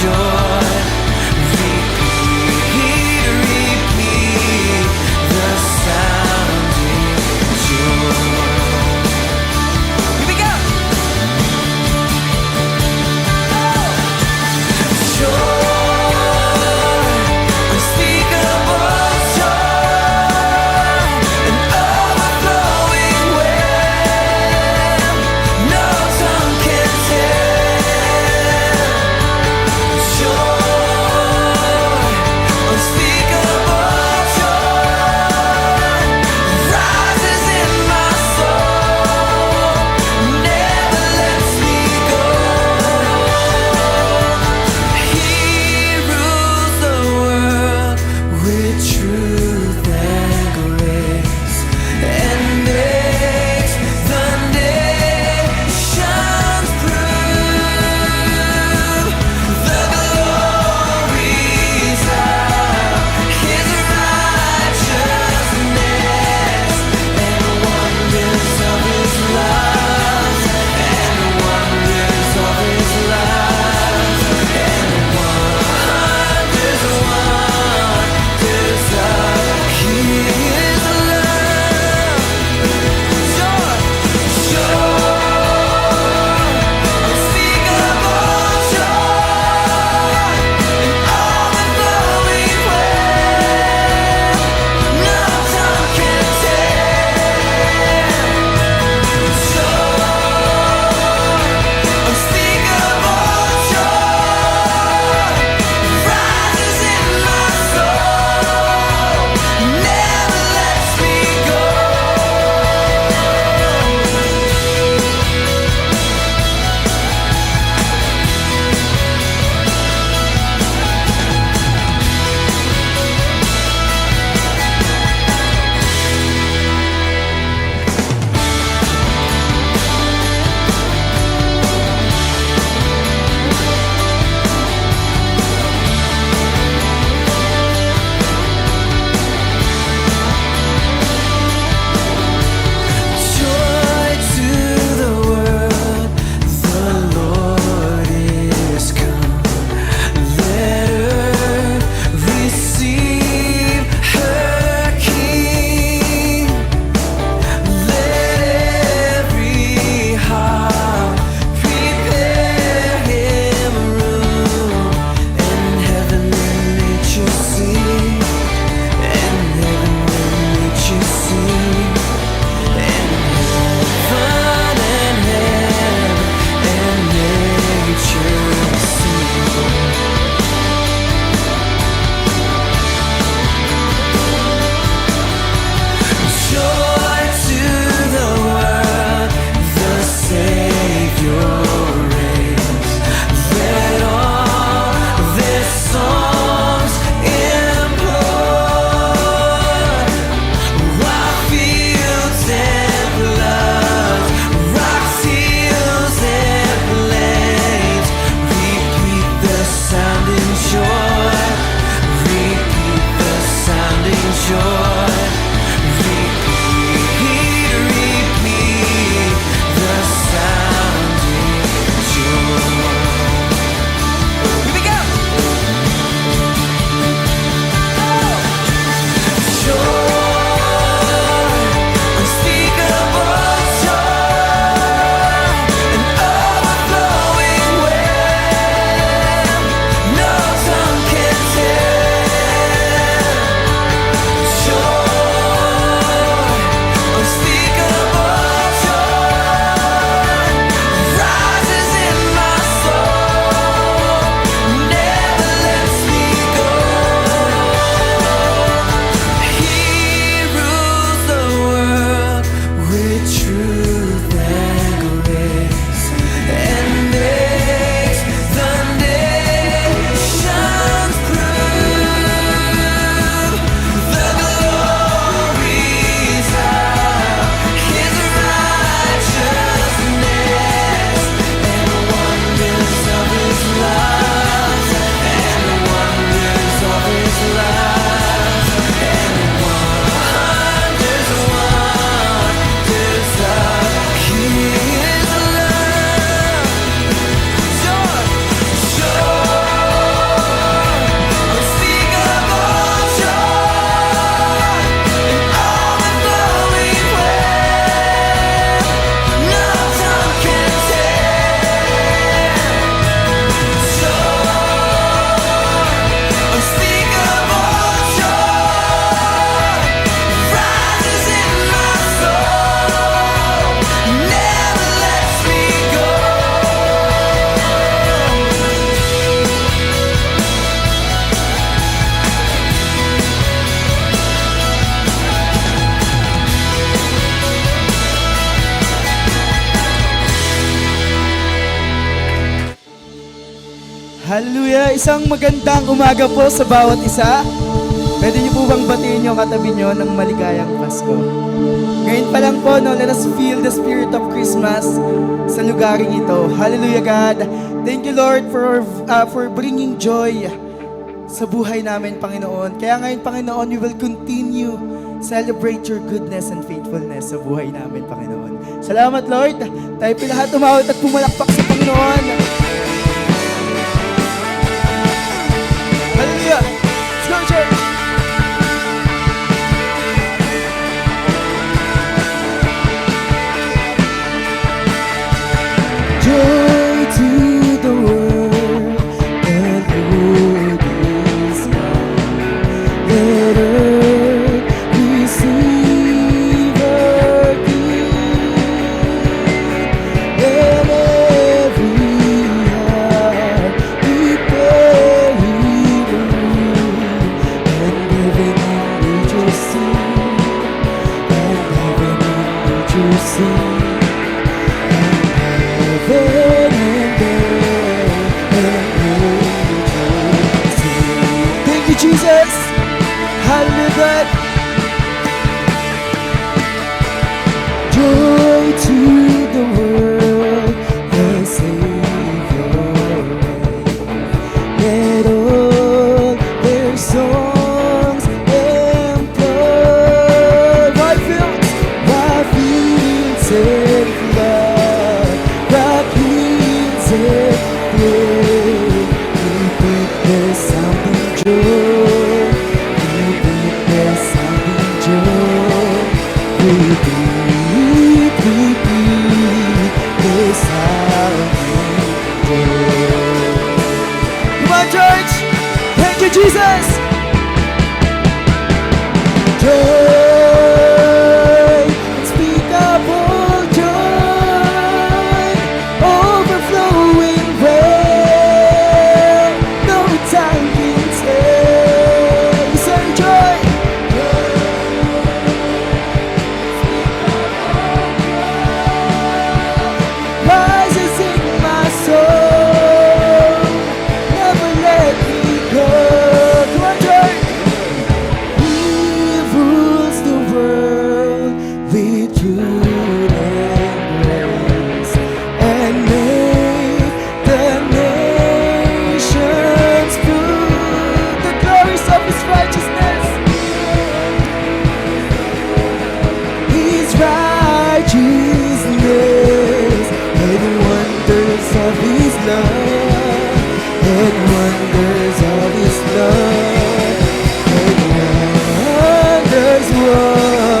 joy. Repeat, repeat, the sounding joy. Here we go. Joy, unspeakable joy, an overflowing well, no tongue can tell. Joy. Isang magandang umaga po sa bawat isa. Pwede niyo po bang batiin yung katabi niyo ng maligayang Pasko? Ngayon pa lang po, no, let us feel the spirit of Christmas sa lugaring ito. Hallelujah, God. Thank you, Lord, for bringing joy sa buhay namin, Panginoon. Kaya ngayon, Panginoon, we will continue celebrate your goodness and faithfulness sa buhay namin, Panginoon. Salamat, Lord. Tayo po lahat umawat at pumalakpak sa Panginoon. Hallelujah. Let's go, church. Joy to the world, the Lord is come. Let earth receive her King. Let every heart prepare Him, and heaven and nature sing, and heaven and nature sing. Thank you, Jesus. Hallelujah. Joy to the world, the Savior reigns. Let all their songs employ my fields and flood, rock winds and rain. We witness sounding joy. We witness sounding joy. We beat this sounding joy. Come on, church! Thank you, Jesus! Joy, unspeakable joy, overflowing rain, no time can tell. We say joy, rises in my soul, never let me go. Come on, joy. He rules the world with truth and grace, and make the nations prove the glories of His righteousness. His righteousness and wonders of His love, and wonders of His love, and wonders of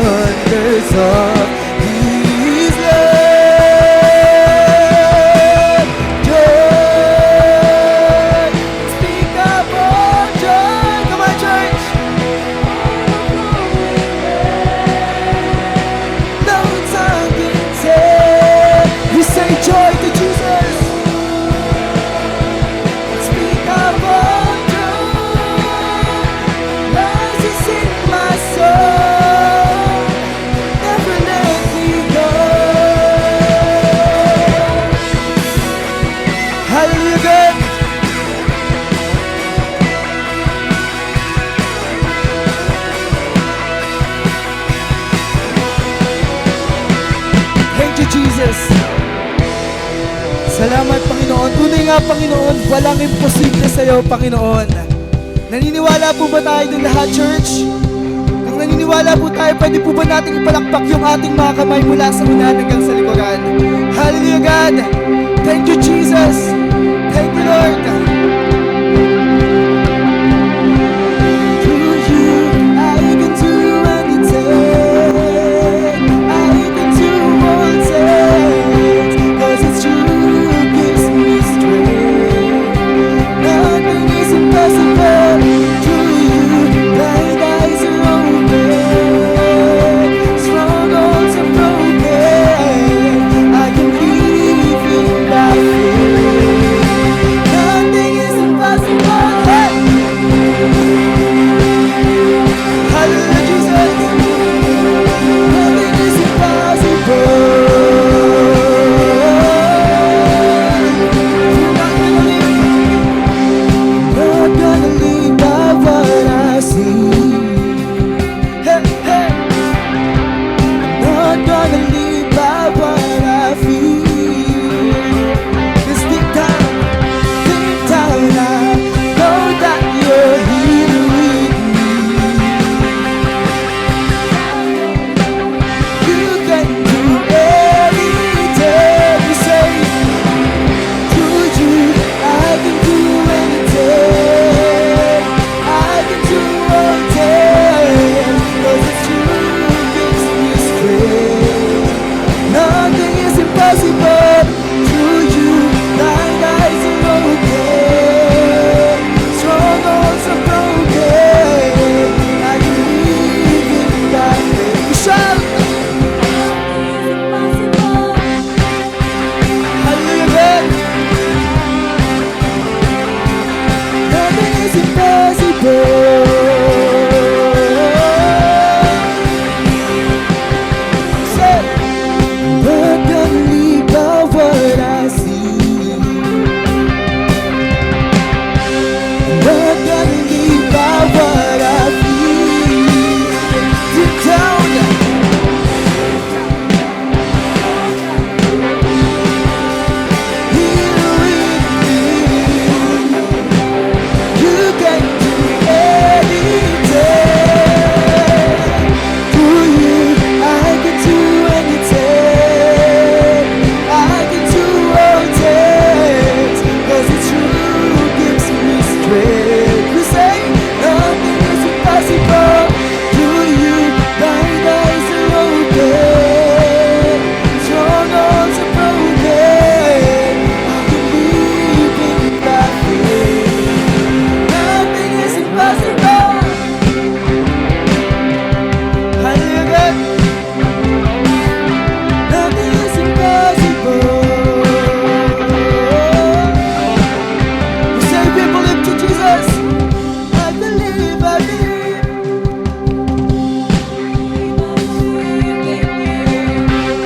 His love. Joy, unspeakable joy. Come on, church. No tongue can tell. We say joy to Jesus. Unspeakable joy rises in my soul, never let me go. Hallelujah, God. Thank you, Jesus. Salamat, Panginoon. Tunay nga, Panginoon, walang imposible sa iyo, Panginoon. Naniniwala po ba tayo ng lahat, church? Kung naniniwala po tayo, pwede po ba natin ipalakpak yung ating mga kamay mula sa unahan hanggang sa likuran? Hallelujah, God. Thank you, Jesus. Thank you, Lord. Through you, I can do anything. I can do all things. 'Cause it's you who gives me strength. Nothing is impossible. Through you, blind eyes are open. Strongholds are broken. I can live in by faith. Nothing ko. Say, but don't leave out what I see. But don't leave out what I feel. Deep down, you can do anything. Through you, I can do anything. I can do all things, 'cause the truth gives me strength. We say nothing is impossible. Through you, blind eyes are open, strong arms are broken. I believe in that faith. Nothing is impossible. Hallelujah. Nothing is impossible. We say we believe to Jesus. I believe, I believe.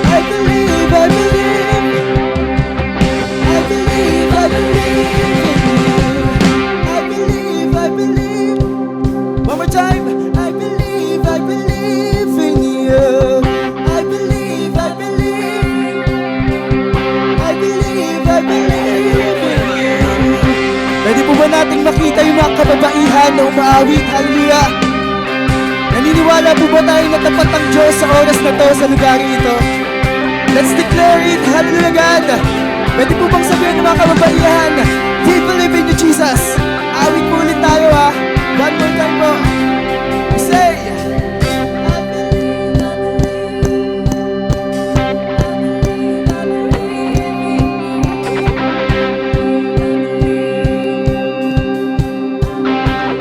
I believe, I believe. I believe, I believe in you. I believe, I believe. One more time. I believe in you. I believe, I believe. I believe in you. Pwede po ba nating makita yung mga kababaihan na umaawit? Hallelujah. Naniniwala po ba tayo na tapat ang Diyos sa oras na to, sa lugar ito? Let's declare it. Hallelujah, God. Pwede po bang sabihin ng mga kababaihan, we believe in you, Jesus. Awit po ulit tayo, ha. One more time po. Say,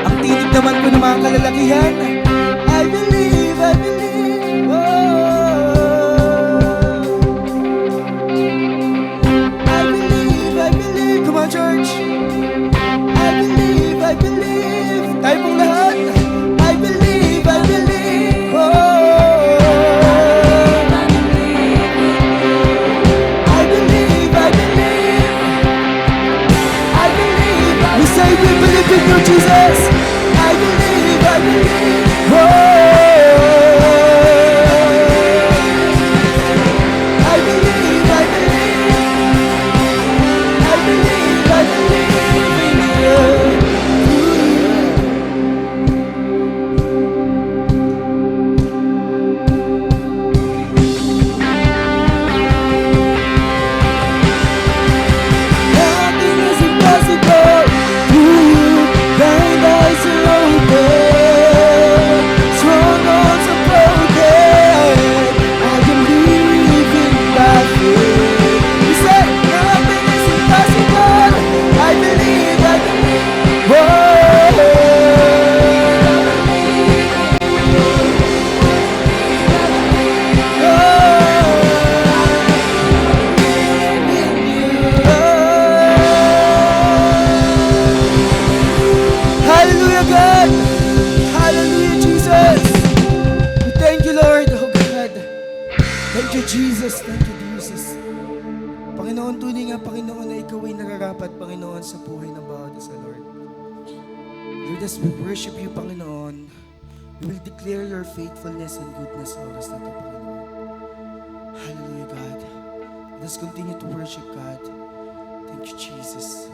ang tinig naman po ng mga kalalakihan. I believe, I believe. Oh. I believe. Come on, church. I believe, I believe. Tayo pong lahat. I believe, I believe. Oh. I believe, I believe. I believe. We say we believe in you, Jesus. I believe, I believe. Oh. I believe, I believe. I believe, I believe in you. Nothing is impossible. Through you, blind eyes are open, strong arms are broken. I believe in that faith. We say nothing is impossible. I believe, I believe. Hallelujah, God. Hallelujah, Jesus. We thank you, Lord. Oh, God. Thank you, Jesus. Thank you, Jesus. Panginoon, tunay nga, Panginoon, na ikaw ay nararapat, Panginoon, sa buhay ng bawat isa, Lord. Lord, as we worship you, Panginoon, we will declare your faithfulness and goodness sa oras na ito, Panginoon. Hallelujah, God. Let us continue to worship, God. Thank you, Jesus.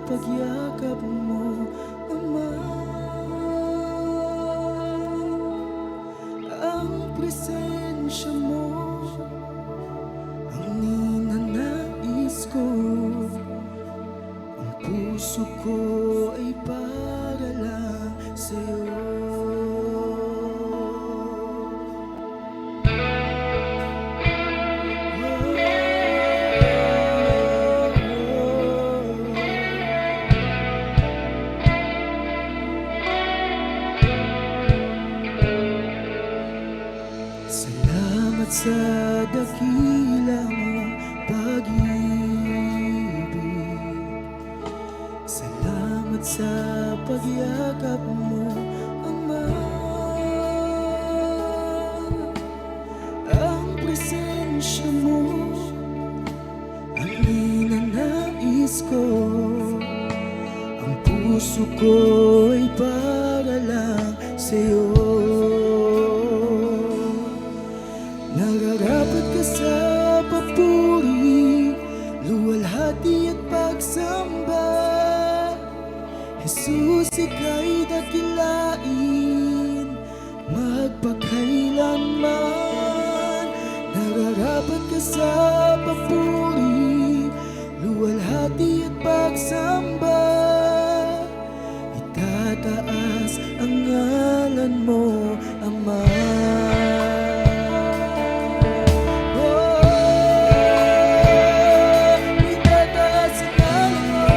pagyakap mo, Ama. sa dakila mong pag-ibig. Salamat sa pagyakap mo, Ama. Ang presensya mo ang ninanais ko. Ang puso ko ay para lang sa'yo. Nararapat ka sa papuri, luwalhati at pagsamba. Jesus, ika'y dakilain magpakailanman. Nararapat ka sa papuri, luwalhati at pagsamba. Itataas ang ngalan mo, Ama. Itataas ang ngalan mo,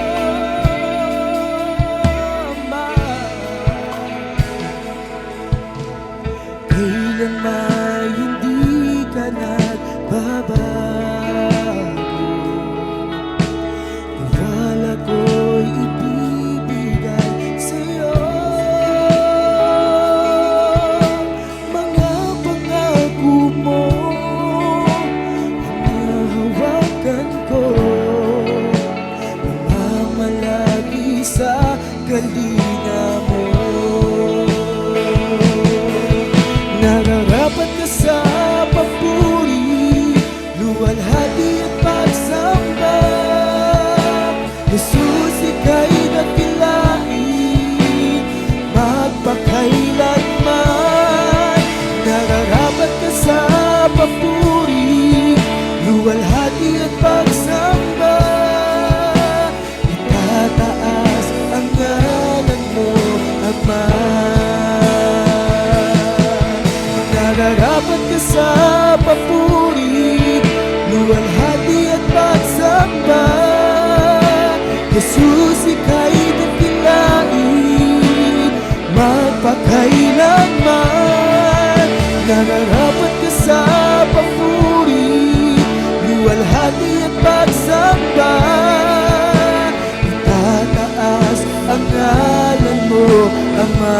Ama. Kailanman hindi ka nagbabago. Tiwala ko'y ibibigay sa'yo. Mga pangako mo hinahawakan ko. Namamalagi sa galinga mo. Nararapat ka sa papuri, luwalhati at pagsamba. Jesus, ika'y dakilain magpakailanman. Nararapat ka sa papuri, luwalhati at pagsamba. Itataas ang ngalan mo, Ama. Nararapat ka sa papuri, luwalhati at pagsamba. Jesus, ika'y dakilain magpakailanman. Nararapat ka sa papuri, luwalhati at pagsamba. Itataas ang ngalan mo, Ama.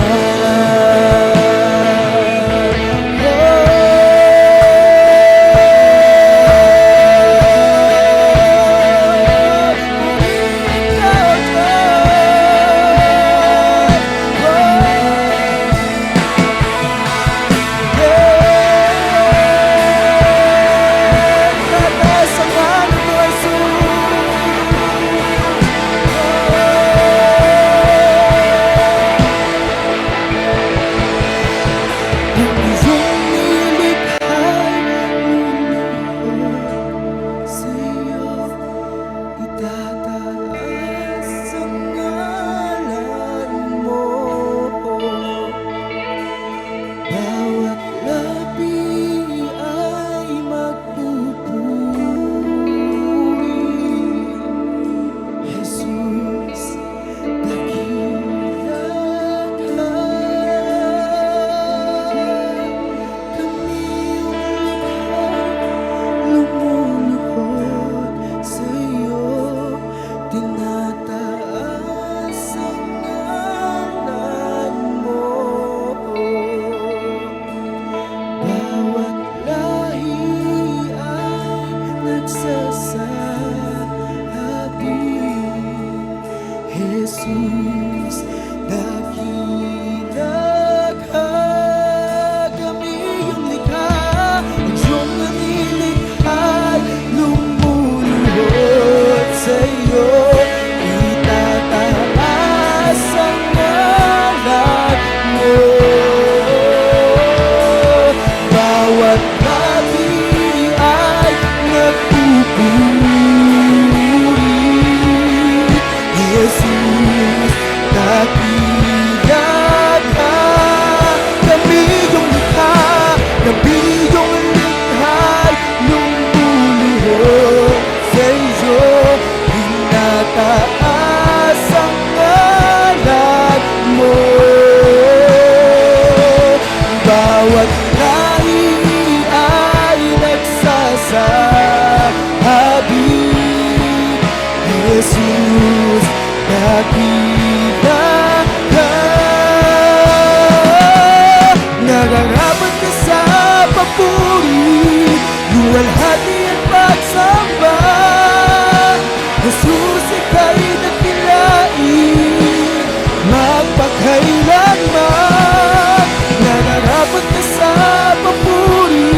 nararapat ka sa papuri,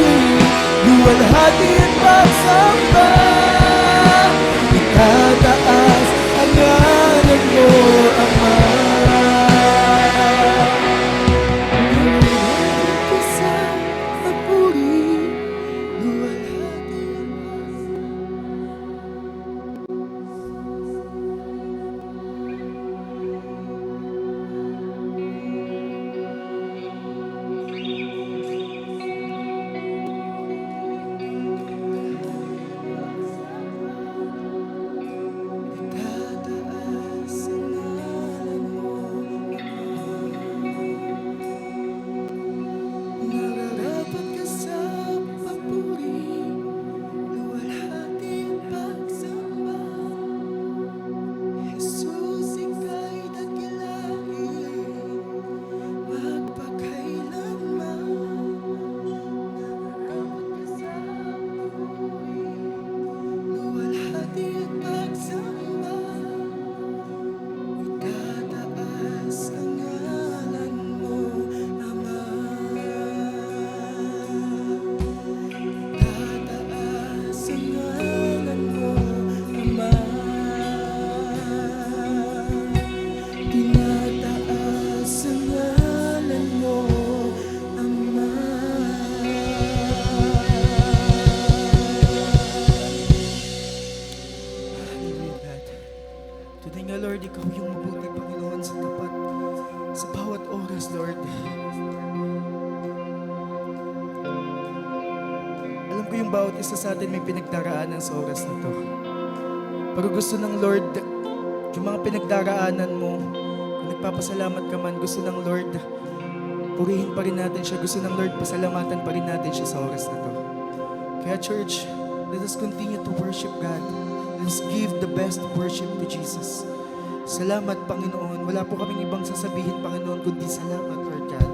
luwalhati at pagsamba. Itataas ang ngalan mo, Ama. Nararapat ka sa papuri, luwalhati at itataas ang ngalan mo, nararapat ka sa papuri, luwalhati at pagsamba. Jesus, ika'y dakilain, magpakailanman. Nararapat ka sa papuri, luwalhati at pagsamba. Itataas ang ngalan mo, Ama. Itataas ang ngalan mo, Ama. Tinataas ang ngalan mo, Ama. Hallelujah, God. Today nga, Lord, Ikaw yung mabuti, Panginoon, sa tapat, sa bawat oras, Lord. Alam ko yung bawat isa sa atin may pinagdaraanan sa oras na to. Pero gusto ng Lord, yung mga pinagdaraanan mo, kung nagpapasalamat ka man, gusto ng Lord, purihin pa rin natin siya. Gusto ng Lord, pasalamatan pa rin natin siya sa oras na to. Kaya church, let us continue to worship God. Let's give the best worship to Jesus. Salamat, Panginoon. Wala po kaming ibang sasabihin, Panginoon, kundi salamat, Lord God.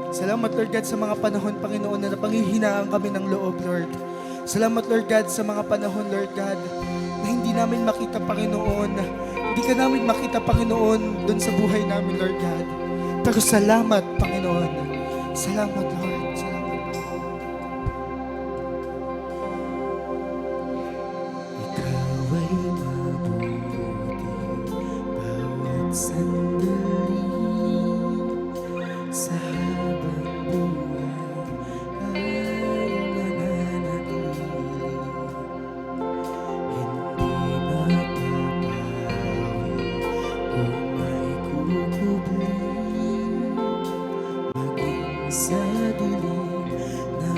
Salamat, Lord God, sa mga panahon, Panginoon, na napanghihinaan kami ng loob, Lord. Salamat, Lord God, sa mga panahon, Lord God, na hindi namin makita, Panginoon. Hindi ka namin makita, Panginoon, doon sa buhay namin, Lord God. Pero salamat, Panginoon. Salamat, Lord. Salamat. Ikaw ay mabuti bawat sandali sa habang buhay ay mananatili. Hindi mapapawi o maikukubli maging sa dilim na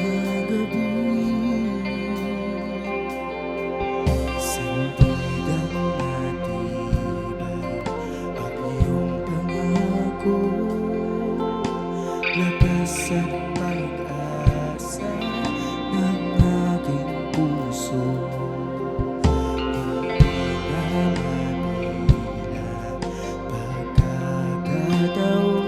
gabi. Sandidang matibay ang iyong pangako, lakas at pag-asa ng aking puso. Hindi na pagkakataon,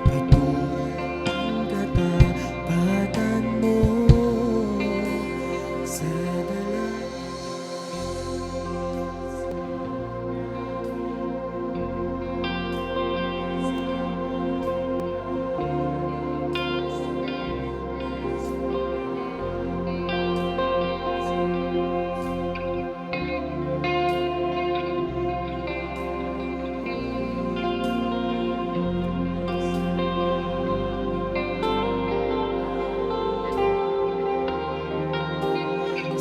patuloy ang katapatan mo sa dalangin.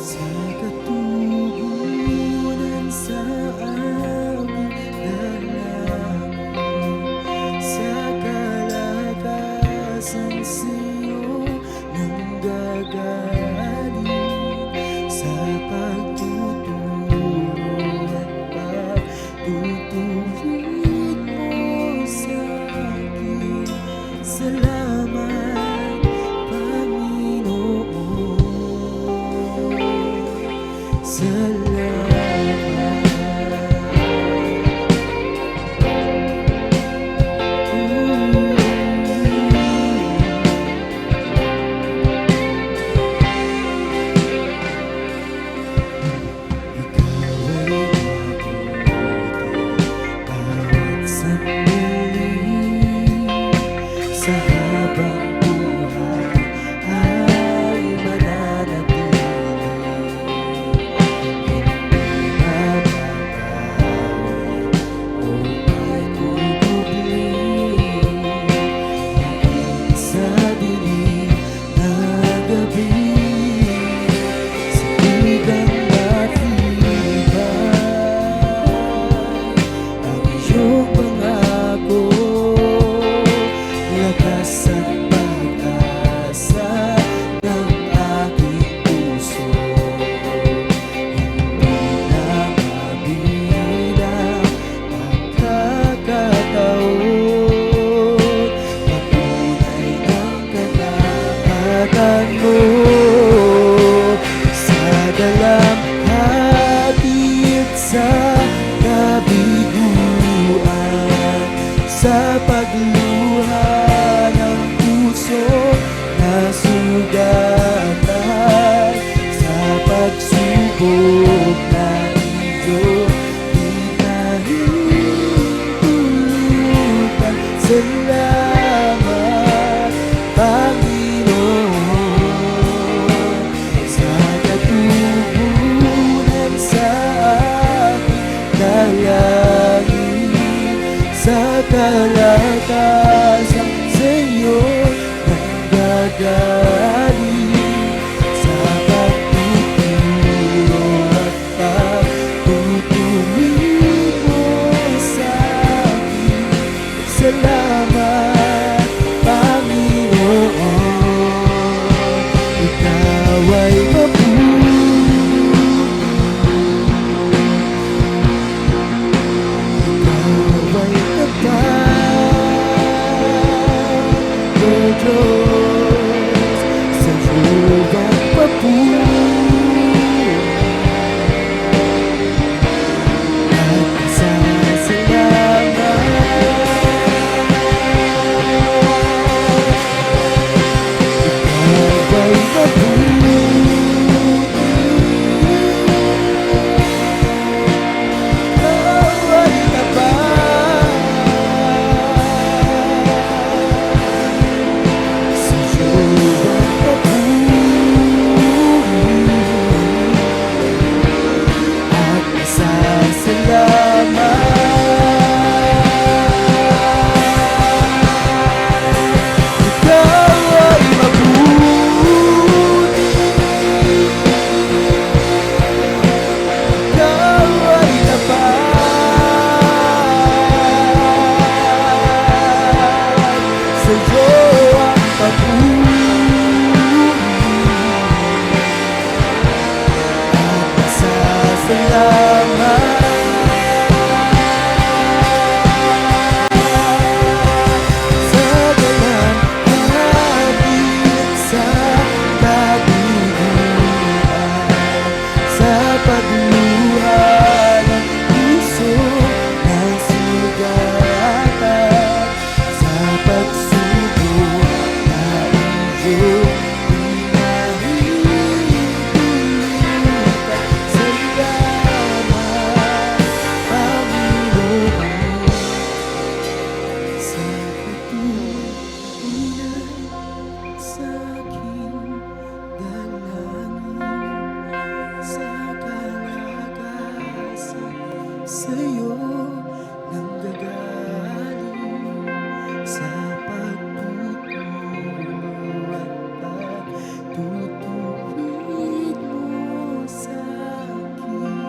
Sa katugunan sa aming dalangin, sa kalakasan sa'yo nanggagaling, sa pagtuturo at pagtutuwid mo sa akin. Salamat, Panginoon. Sa habang buhay ay mananatili. Sa dilim na gabi, sa tigang matibay, ang iyong pangako, lakas at pag-asa ng aking puso. Hindi na mabilang pagkakataon, patunay ng katapatan mo. Sa dalamhati at sa kabiguan, sa pagluha ng puso na sugatan, sa pagsubok na iyong hinahintulutan. Salamat, Panginoon, sa katubunan sa aking dalangin, sa kalakasan sa iyo nanggagaling, sa pagtuturo at pagtutuwid mo sa akin. Salamat, Panginoon, ikaw ay mabuti, ikaw ay tapat, O Diyos, sa iyo ang papuri at pasasalamat. Ikaw ay mabuti, ikaw ay tapat, sa iyo ang papuri at pasasalamat. Ikaw ay mabuti, ikaw ay tapat, sa iyo ang papuri at pasasalamat. Sa dalamhati at sa kabiguan, sa pagluha ng puso na sugatan, sa pagsubok na iyong hinahintulutan. Salamat, Panginoon, sa katutunan sa aking dalangin, sa kalakasan sa iyo nanggagaling, sa pagtuturo at pagtutuwid mo sa akin.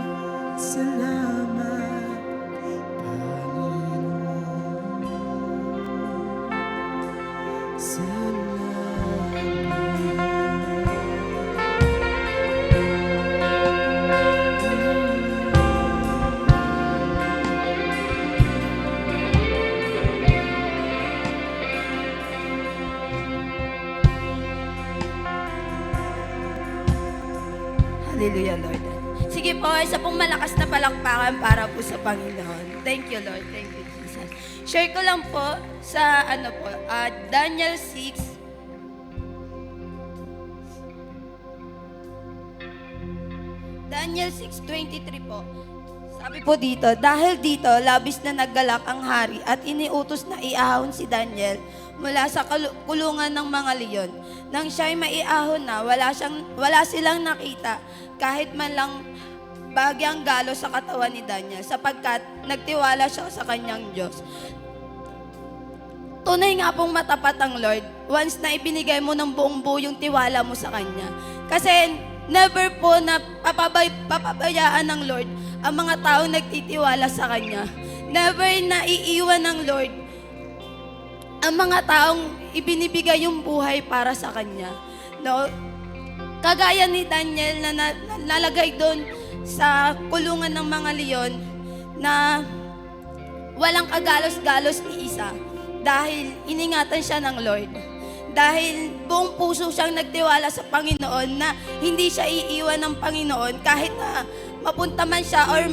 Salamat, Panginoon. Hallelujah, Lord. Sige po, isa pong malakas na palakpakan para po sa Panginoon. Thank you, Lord. Thank you, Jesus. Share ko lang po sa Daniel 6. Daniel 6:23 po. Sabi po dito, dahil dito, labis na naggalak ang hari at iniutos na iahon si Daniel mula sa kulungan ng mga leon. Nang siya'y maiahon na, wala silang nakita kahit man lang bagyang galo sa katawan ni Daniel sapagkat nagtiwala siya sa kanyang Diyos. Tunay nga pong matapat ang Lord once na ibinigay mo ng buong buo yung tiwala mo sa Kanya. Kasi never po na papabayaan ng Lord ang mga taong nagtitiwala sa Kanya. Never na iiwan ng Lord ang mga taong ibinibigay yung buhay para sa Kanya. No? Kagaya ni Daniel na nalagay doon sa kulungan ng mga leon na walang kagalos-galos ni isa dahil iningatan siya ng Lord. Dahil buong puso siyang nagtiwala sa Panginoon na hindi siya iiwan ng Panginoon kahit na mapunta man siya or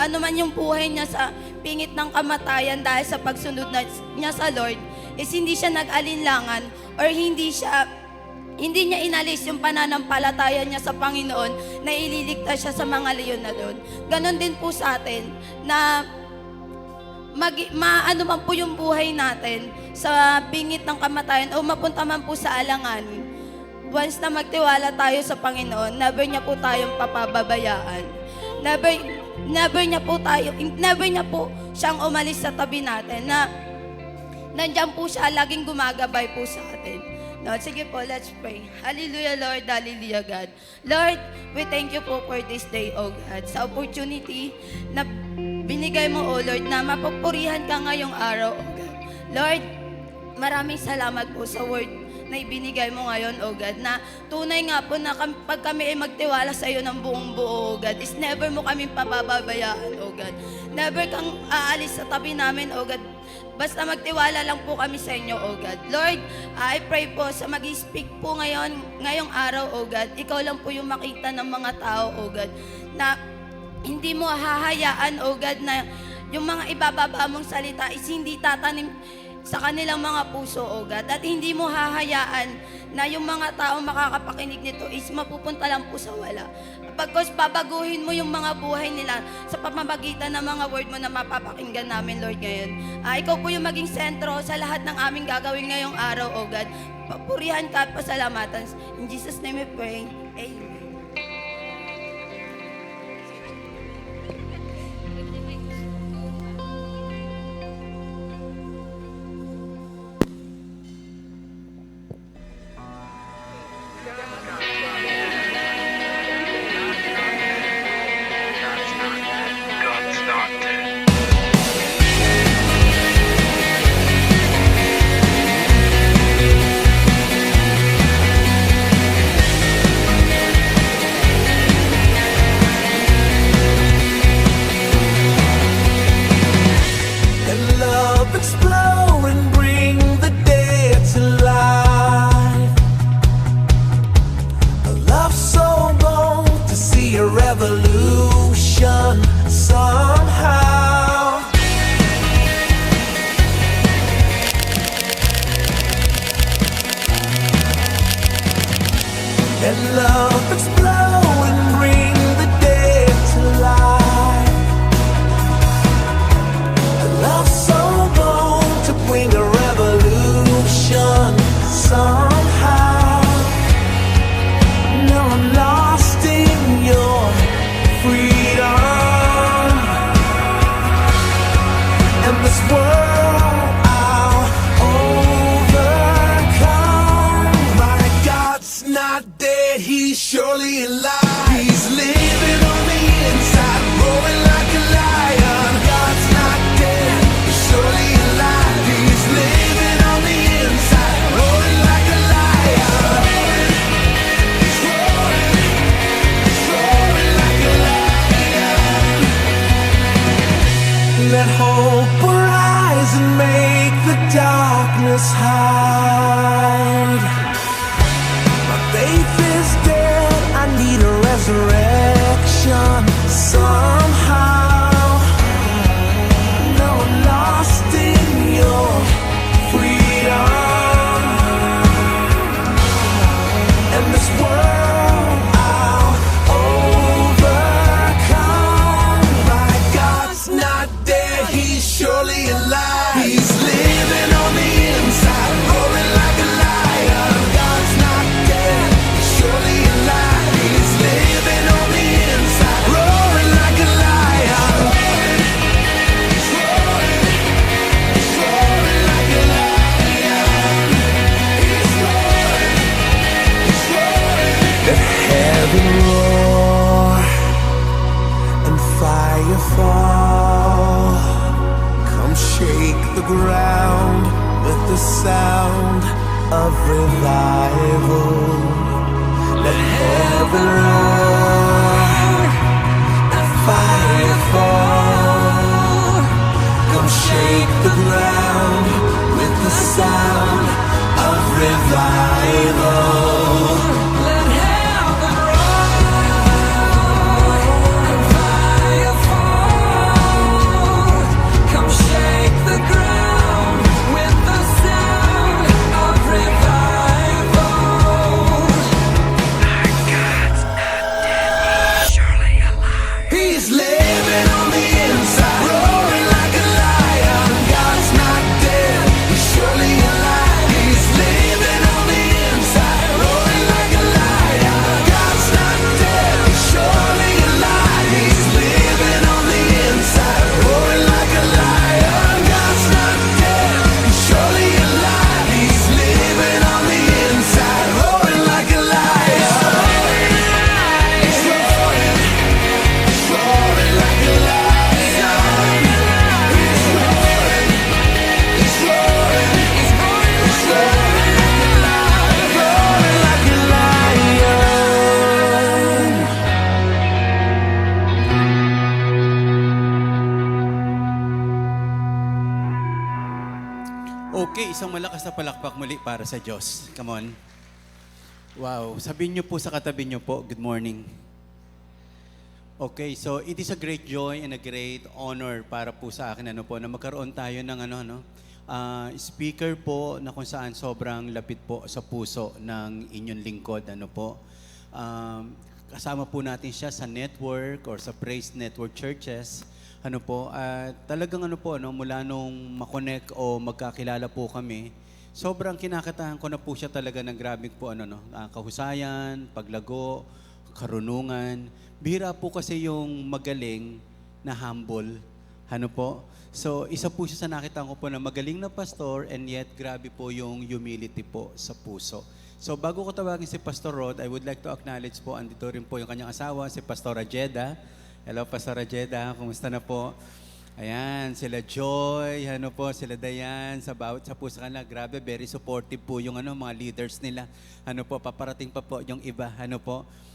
ano man yung buhay niya sa pingit ng kamatayan dahil sa pagsunod niya sa Lord is hindi siya nag-alinlangan or hindi niya inalis yung pananampalataya niya sa Panginoon na ililigtas siya sa mga leon na doon. Ganon din po sa atin na ano man po yung buhay natin sa bingit ng kamatayan o mapunta man po sa alanganin. Once na magtiwala tayo sa Panginoon, never niya po tayong papababayaan. Never niya po siyang umalis sa tabi natin na nandiyan po siya, laging gumagabay po sa atin. No, sige po, let's pray. Hallelujah, Lord. Hallelujah, God. Lord, we thank you po for this day, O God. Sa opportunity na binigay mo, O Lord, na mapupurihan ka ngayong araw, O God. Lord, maraming salamat po sa word na ibinigay mo ngayon, O God, na tunay nga po na pag kami ay magtiwala sa iyo ng buong buo, O God, is never mo kami pababayaan, O God. Never kang aalis sa tabi namin, O God. Basta magtiwala lang po kami sa inyo, O God. Lord, I pray po sa mag-speak po ngayong araw, O God. Ikaw lang po yung makita ng mga tao, O God, na hindi mo hahayaan, O God, na yung mga ibababa mong salita is hindi tatanim sa kanilang mga puso, O God. At hindi mo hahayaan na yung mga taong makakapakinig nito is mapupunta lang po sa wala. Pagkos babaguhin mo yung mga buhay nila sa pamamagitan ng mga word mo na mapapakinggan namin, Lord, ngayon. Ikaw po yung maging sentro sa lahat ng aming gagawin ngayong araw, O God. Papurihan ka at pasalamatan. In Jesus' name we pray. Amen. God's not dead. Let love explode and bring the dead to life. A love so bold to see a revolution somehow. Let love explode and bring the dead to life. A love so bold to bring a revolution somehow. Now I'm lost in your freedom, and this world I'll overcome. My God's not dead, He's surely alive. of revival. Let heaven roar and fire fall. Come shake the ground with the sound of revival. Let heaven roar and fire fall. Come shake the ground with the sound of revival. He's living on the inside, roaring like a lion. God's not dead, he's surely alive. He's living on the inside, roaring like a lion. God's not dead, he's surely alive. He's living on the inside, roaring like a lion. God's not dead, he's surely alive. He's living on the inside, roaring like a lion. He's roaring. He's roaring like a lion. He's roaring. He's roaring. He's roaring. He's roaring like a lion. Roaring like a lion. Okay, isang malakas na palakpak muli para sa Diyos. Come on. Wow. Sabihin niyo po sa katabi niyo po, good morning. Okay, so it is a great joy and a great honor para po sa akin na magkaroon tayo ng speaker po na kung saan sobrang lapit po sa puso ng inyong lingkod kasama po natin siya sa network or sa Praise Network Churches at talagang mula nung makonect o magkakilala po kami, sobrang kinakatahan ko na po siya talaga ng grabe po kahusayan, paglago, karunungan. Bihira po kasi yung magaling na humble. So, isa po siya sa nakita ko po na magaling na pastor and yet grabe po yung humility po sa puso. So, bago ko tawagin si Pastor Rod, I would like to acknowledge po, andito rin po yung kanyang asawa, si Pastor Ajeda. Hello, Pastor Ajeda. Kumusta na po? Ayan, sila Joy, sila Dayan, sa kanila, grabe, very supportive po yung mga leaders nila. Paparating pa po yung iba,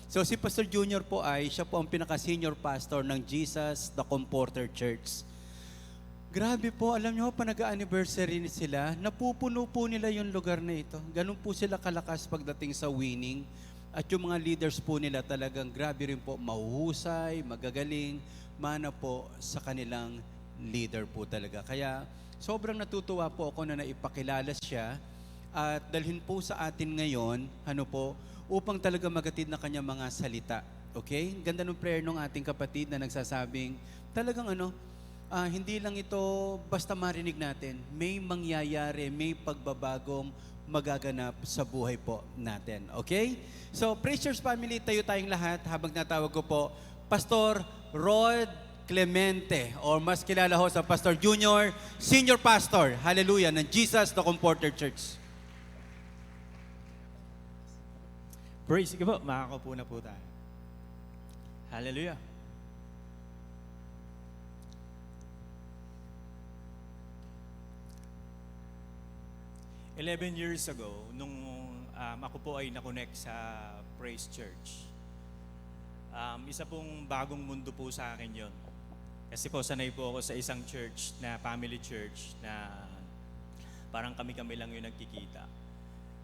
So si Pastor Junior po siya po ang pinaka-senior pastor ng Jesus the Comforter Church. Grabe po, alam niyo pa nag-anniversary sila, napupuno po nila yung lugar na ito. Ganun po sila kalakas pagdating sa winning. At yung mga leaders po nila talagang grabe rin po, mahuhusay, magagaling, mana po sa kanilang leader po talaga. Kaya sobrang natutuwa po ako na naipakilala siya at dalhin po sa atin ngayon, upang talaga magatid na kanya mga salita. Okay? Ganda ng prayer ng ating kapatid na nagsasabing, talagang hindi lang ito basta marinig natin, may mangyayari, may pagbabagong magaganap sa buhay po natin. Okay? So, Praise Church family, tayo tayong lahat habang natawag ko po, Pastor Rod Clemente, or mas kilala ho sa Pastor Junior, Senior Pastor, hallelujah, ng Jesus the Comforter Church. Praise God po, makakaupo na po tayo. Hallelujah. "11 years ago, nung ako po ay nakonect sa Praise Church, isa pong bagong mundo po sa akin yon. Kasi po sanay po ako sa isang church na family church na parang kami-kami lang yung nagkikita.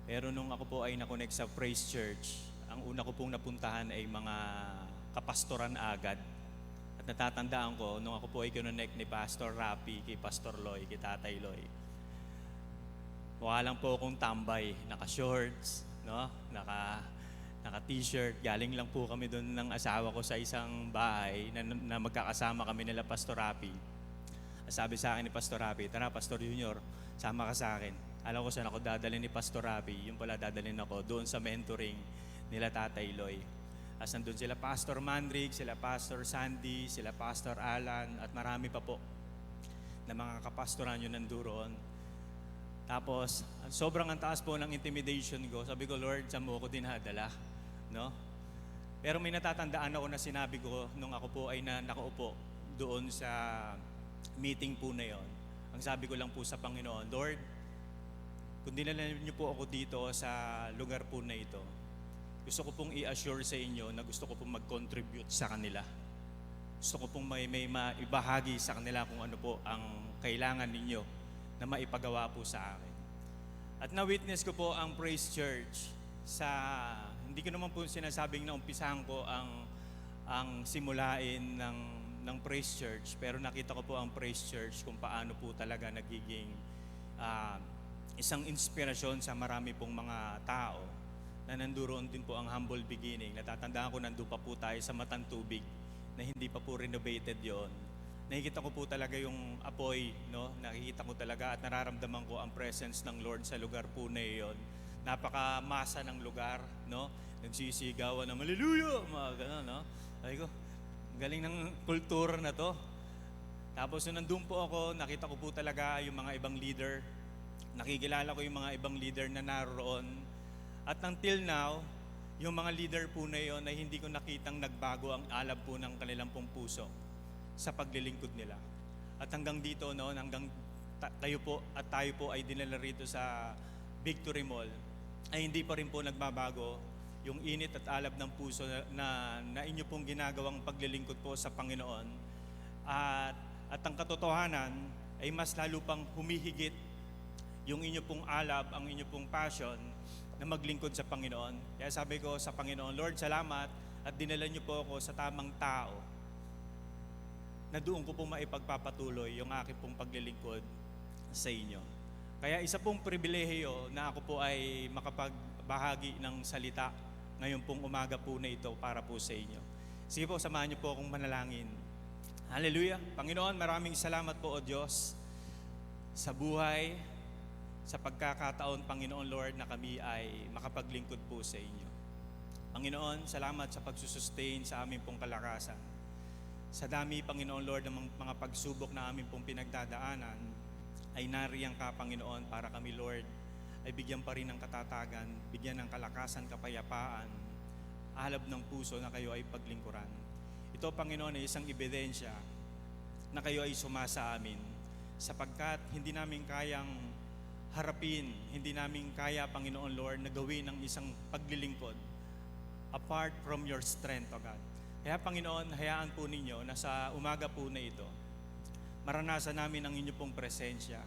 Pero nung ako po ay nakonect sa Praise Church, ang una ko pong napuntahan ay mga kapastoran agad. At natatandaan ko, nung ako po ay kinonect ni Pastor Rapi, kay Pastor Loy, kay Tatay Loy, mukha lang po akong tambay, naka-shorts, naka-t-shirt. Galing lang po kami doon ng asawa ko sa isang bahay na magkakasama kami nila Pastor Rapi. Sabi sa akin ni Pastor Rapi, "Tara Pastor Junior, sama ka sa akin." Alam ko saan ako dadalhin ni Pastor Rapi, yung pala dadalhin ako doon sa mentoring nila Tatay Loy. As nandun sila Pastor Mandrig, sila Pastor Sandy, sila Pastor Alan, at marami pa po na mga kapastoran yun nandoon. Tapos, sobrang ang taas po ng intimidation ko. Sabi ko, "Lord, saan mo ako dinadala?" No? Pero may natatandaan ako na sinabi ko nung ako po ay nakaupo doon sa meeting po na yon. Ang sabi ko lang po sa Panginoon, "Lord, kung dinala niyo po ako dito sa lugar po na ito, gusto ko pong i-assure sa inyo na gusto ko pong mag-contribute sa kanila. Gusto ko pong may maibahagi sa kanila kung ano po ang kailangan ninyo na maipagawa po sa akin. At na-witness ko po ang Praise Church sa, hindi ko naman po sinasabing na umpisahan ko ang simulain ng Praise Church, pero nakita ko po ang Praise Church kung paano po talaga nagiging isang inspirasyon sa marami pong mga tao na nanduroon din po ang humble beginning. Natatandaan ko nandun pa po tayo sa Matang Tubig na hindi pa po renovated yon. Nakikita ko po talaga yung apoy, no? Nakikita ko talaga at nararamdaman ko ang presence ng Lord sa lugar po na iyon. Napakamasa ng lugar, no? Nagsisigawan ng hallelujah, mga gano'n, no? Ay ko, galing ng kultura na to. Tapos nung nandun po ako, nakita ko po talaga yung mga ibang leader. Nakikilala ko yung mga ibang leader na naroon. At until now, yung mga leader po na yun ay hindi ko nakitang nagbago ang alab po ng kanilang pong puso sa paglilingkod nila. At hanggang dito, no, hanggang kayo po at tayo po ay dinala rito sa Victory Mall, ay hindi pa rin po nagbabago yung init at alab ng puso na inyo pong ginagawang paglilingkod po sa Panginoon. At ang katotohanan ay mas lalo pang humihigit yung inyo pong alab, ang inyo pong passion na maglingkod sa Panginoon. Kaya sabi ko sa Panginoon, Lord, salamat at dinala niyo po ako sa tamang tao na doon ko po maipagpapatuloy yung aking pong paglilingkod sa inyo. Kaya isa pong pribilehiyo na ako po ay makapagbahagi ng salita ngayon pong umaga po na ito para po sa inyo. Sige po, samahan niyo po akong manalangin. Hallelujah! Panginoon, maraming salamat po o Diyos sa buhay, sa pagkakataon, Panginoon Lord, na kami ay makapaglingkod po sa inyo. Panginoon, salamat sa pagsusustain sa aming pong kalakasan. Sa dami, Panginoon Lord, ng mga pagsubok na aming pong pinagdadaanan, ay nariyan ka, Panginoon, para kami, Lord, ay bigyan pa rin ng katatagan, bigyan ng kalakasan, kapayapaan, alab ng puso na kayo ay paglingkuran. Ito, Panginoon, ay isang ebidensya na kayo ay sumasa amin, sapagkat hindi namin kayang harapin, hindi namin kaya, Panginoon Lord, na gawin ang isang paglilingkod apart from your strength, O God. Kaya, Panginoon, hayaan po ninyo na sa umaga po na ito, maranasan namin ang inyo pong presensya.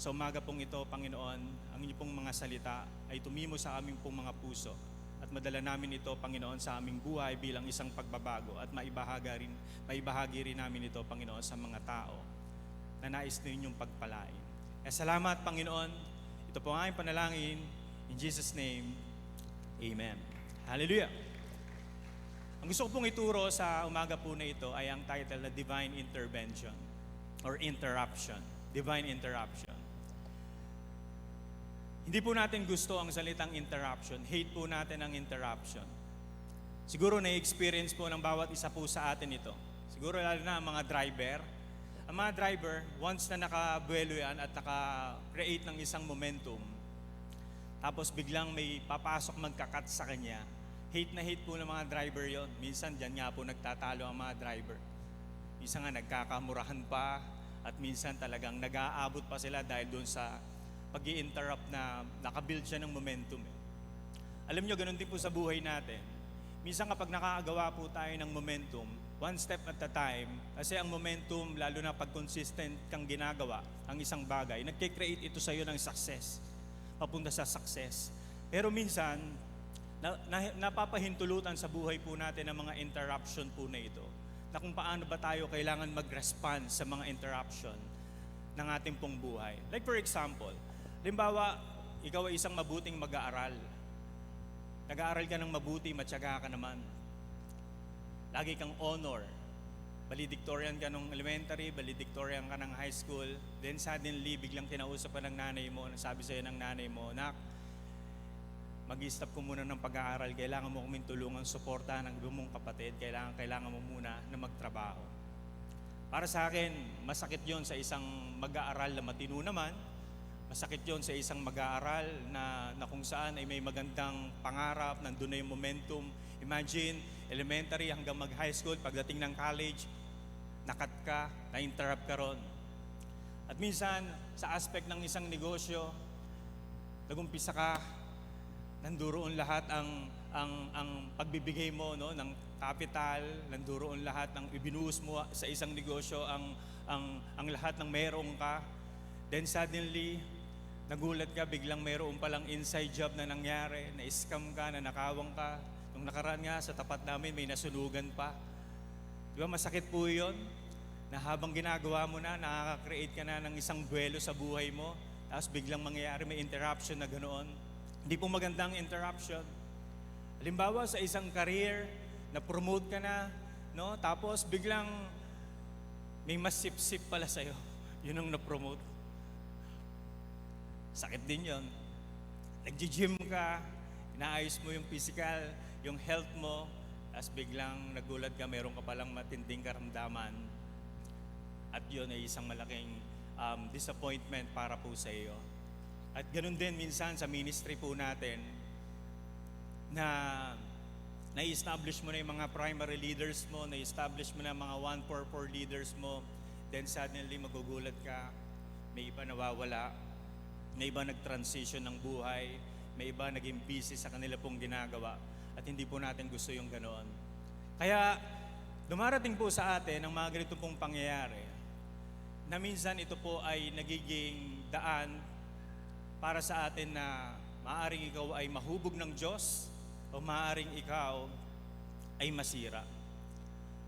Sa umaga pong ito, Panginoon, ang inyo pong mga salita ay tumimo sa aming pong mga puso at madala namin ito, Panginoon, sa aming buhay bilang isang pagbabago at maibahagi rin namin ito, Panginoon, sa mga tao na nais na inyong pagpalain. Salamat, Panginoon. Ito po ang aking panalangin. In Jesus' name, Amen. Hallelujah. Ang gusto ko pong ituro sa umaga po na ito ay ang title na Divine Intervention or Interruption. Divine Interruption. Hindi po natin gusto ang salitang interruption. Hate po natin ang interruption. Siguro na-experience po ng bawat isa po sa atin ito. Siguro lalo na ang mga driver. Ang mga driver, once na nakabuelo yan at naka-create ng isang momentum, tapos biglang may papasok magkakat sa kanya, hate na hate po ng mga driver yon. Minsan dyan nga po nagtatalo ang mga driver. Minsan nga nagkakamurahan pa at minsan talagang nag-aabot pa sila dahil doon sa pag-i-interrupt na nakabuild siya ng momentum. Alam nyo, ganun din po sa buhay natin. Minsan kapag nakagawa po tayo ng momentum, one step at a time, kasi ang momentum, lalo na pag consistent kang ginagawa, ang isang bagay, nagkikreate ito sa iyo ng success, papunta sa success. Pero minsan, napapahintulutan sa buhay po natin ang mga interruption po na ito, na kung paano ba tayo kailangan mag-respond sa mga interruption ng ating pong buhay. Like for example, halimbawa, ikaw ay isang mabuting mag-aaral. Nag-aaral ka ng mabuti, matyaga ka naman. Lagi kang honor. Valedictorian ka ng elementary, valedictorian ka ng high school. Then suddenly, biglang kinausap ka ng nanay mo, sabi sa'yo ng nanay mo, Nak, mag-i-stop ko muna ng pag-aaral, kailangan mo kaming tulungang suportahan ng iba mong kapatid, kailangan mo muna na magtrabaho. Para sa akin, masakit yon sa isang mag-aaral na matino naman, masakit yon sa isang mag-aaral na kung saan ay may magandang pangarap, nandun na yung momentum. Imagine, elementary hanggang mag-high school, pagdating ng college, nakat ka, na-interrupt ka ron. At minsan, sa aspect ng isang negosyo, nagumpisa ka, nanduroon lahat ang pagbibigay mo, no, ng capital, nanduroon lahat ng ibinuhos mo sa isang negosyo, ang lahat ng meron ka. Then suddenly, nagulat ka, biglang meron palang inside job na nangyari, na-scam ka, na nakawang ka. Nung nakaraan nga, sa tapat namin, may nasunugan pa. Di ba, masakit po yun? Na habang ginagawa mo na, nakaka-create ka na ng isang buwelo sa buhay mo, tapos biglang mangyayari, may interruption na ganoon. Hindi po magandang interruption. Halimbawa, sa isang career, na-promote ka na, no? Tapos biglang may masip-sip pala sa'yo. Yun ang na-promote. Sakit din yun. Nag-gym ka, inaayos mo yung physical, yung health mo, tapos biglang nagulat ka, meron ka palang matinding karamdaman. At yun ay isang malaking disappointment para po sa iyo. At ganun din minsan sa ministry po natin, na na-establish mo na yung mga primary leaders mo, na-establish mo na mga 144 leaders mo, then suddenly magugulat ka, may iba nawawala, may iba nag-transition ng buhay, may iba naging busy sa kanila pong ginagawa, at hindi po natin gusto yung ganoon. Kaya dumarating po sa atin ang mga ganito pong pangyayari, na minsan ito po ay nagiging daan para sa atin na maaaring ikaw ay mahubog ng Diyos o maaaring ikaw ay masira.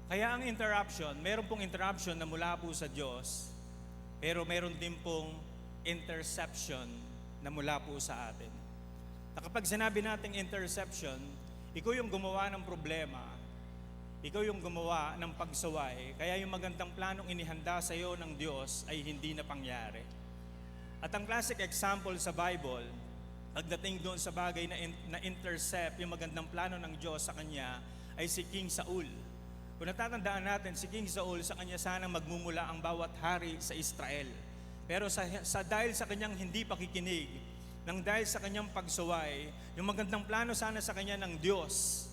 Kaya ang interruption, meron pong interruption na mula po sa Diyos, pero meron din pong interception na mula po sa atin. Na kapag sinabi nating interception, ikaw yung gumawa ng problema, ikaw yung gumawa ng pagsaway, kaya yung magandang planong inihanda sa iyo ng Diyos ay hindi na pangyari. At ang classic example sa Bible, pagdating doon sa bagay na intercept yung magandang plano ng Diyos sa kanya, ay si King Saul. Kung natatandaan natin, si King Saul, sa kanya sanang magmumula ang bawat hari sa Israel. Pero dahil sa kanyang hindi pakikinig, nang dahil sa kanyang pagsaway, yung magandang plano sana sa kanya ng Diyos,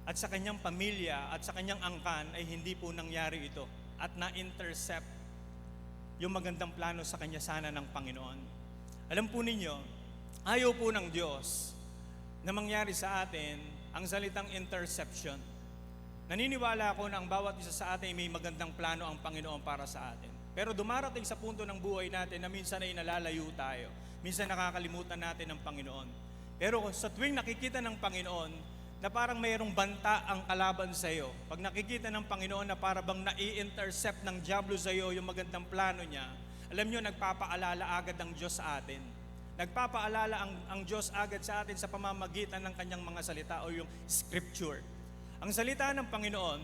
at sa kanyang pamilya at sa kanyang angkan ay hindi po nangyari ito at na-intercept yung magandang plano sa kanya sana ng Panginoon. Alam po ninyo, ayaw po ng Diyos na mangyari sa atin ang salitang interception. Naniniwala ako na ang bawat isa sa atin may magandang plano ang Panginoon para sa atin. Pero dumarating sa punto ng buhay natin na minsan ay nalalayo tayo. Minsan nakakalimutan natin ang Panginoon. Pero sa tuwing nakikita ng Panginoon na parang mayroong banta ang kalaban sa iyo, pag nakikita ng Panginoon na parang bang nai-intercept ng diablo sa iyo yung magandang plano niya, alam nyo, nagpapaalala agad ang Diyos sa atin. Nagpapaalala ang Diyos agad sa atin sa pamamagitan ng kanyang mga salita o yung scripture. Ang salita ng Panginoon,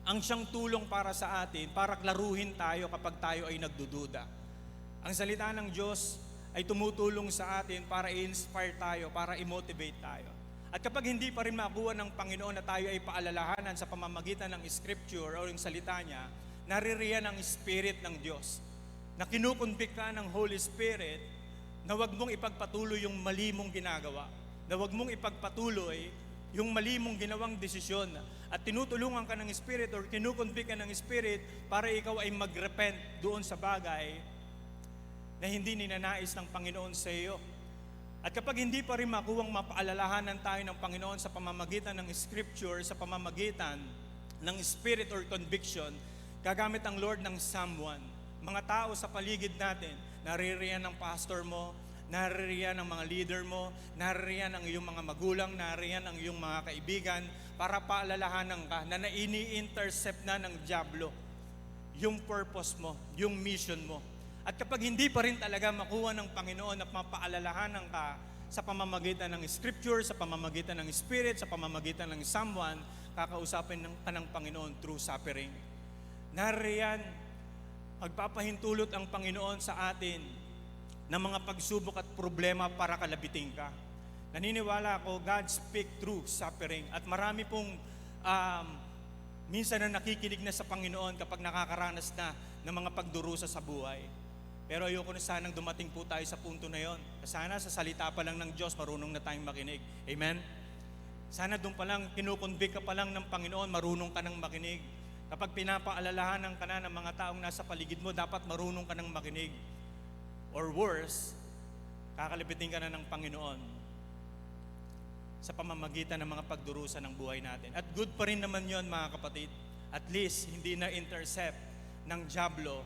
ang siyang tulong para sa atin, para klaruhin tayo kapag tayo ay nagdududa. Ang salita ng Diyos ay tumutulong sa atin para i-inspire tayo, para i-motivate tayo. At kapag hindi pa rin makuha ng Panginoon na tayo ay paalalahanan sa pamamagitan ng scripture o yung salita niya, naririyan ang Spirit ng Diyos, na kinukunbik ka ng Holy Spirit, na huwag mong ipagpatuloy yung mali mong ginagawa, na huwag mong ipagpatuloy yung mali mong ginawang desisyon, at tinutulungan ka ng Spirit or kinukunbik ka ng Spirit para ikaw ay mag-repent doon sa bagay na hindi ninanais ng Panginoon sa iyo. At kapag hindi pa rin makuwang mapaalalahanan tayo ng Panginoon sa pamamagitan ng Scripture, sa pamamagitan ng Spirit or conviction, gagamit ang Lord ng someone. Mga tao sa paligid natin, naririyan ng pastor mo, naririyan ang mga leader mo, naririyan ang iyong mga magulang, naririyan ang iyong mga kaibigan, para paalalahanan ka na ini-intercept na ng diablo yung purpose mo, yung mission mo. At kapag hindi pa rin talaga makuha ng Panginoon at mapaalalahanan ka sa pamamagitan ng Scripture, sa pamamagitan ng Spirit, sa pamamagitan ng someone, kakausapin ka ng Panginoon through suffering. Nariyan, magpapahintulot ang Panginoon sa atin ng mga pagsubok at problema para kalabitin ka. Naniniwala ako, God speak through suffering. At marami pong minsan na nakikinig na sa Panginoon kapag nakakaranas na ng mga pagdurusa sa buhay. Pero ayoko na sanang dumating po tayo sa punto na yon. Sana sa salita pa lang ng Diyos, marunong na tayong makinig. Amen? Sana doon pa lang, kinukonvict ka pa lang ng Panginoon, marunong ka nang makinig. Kapag pinapaalalahanan ka na ng mga taong nasa paligid mo, dapat marunong ka nang makinig. Or worse, kakalipitin ka na ng Panginoon sa pamamagitan ng mga pagdurusa ng buhay natin. At good pa rin naman yon, mga kapatid. At least, hindi na intercept ng dyablo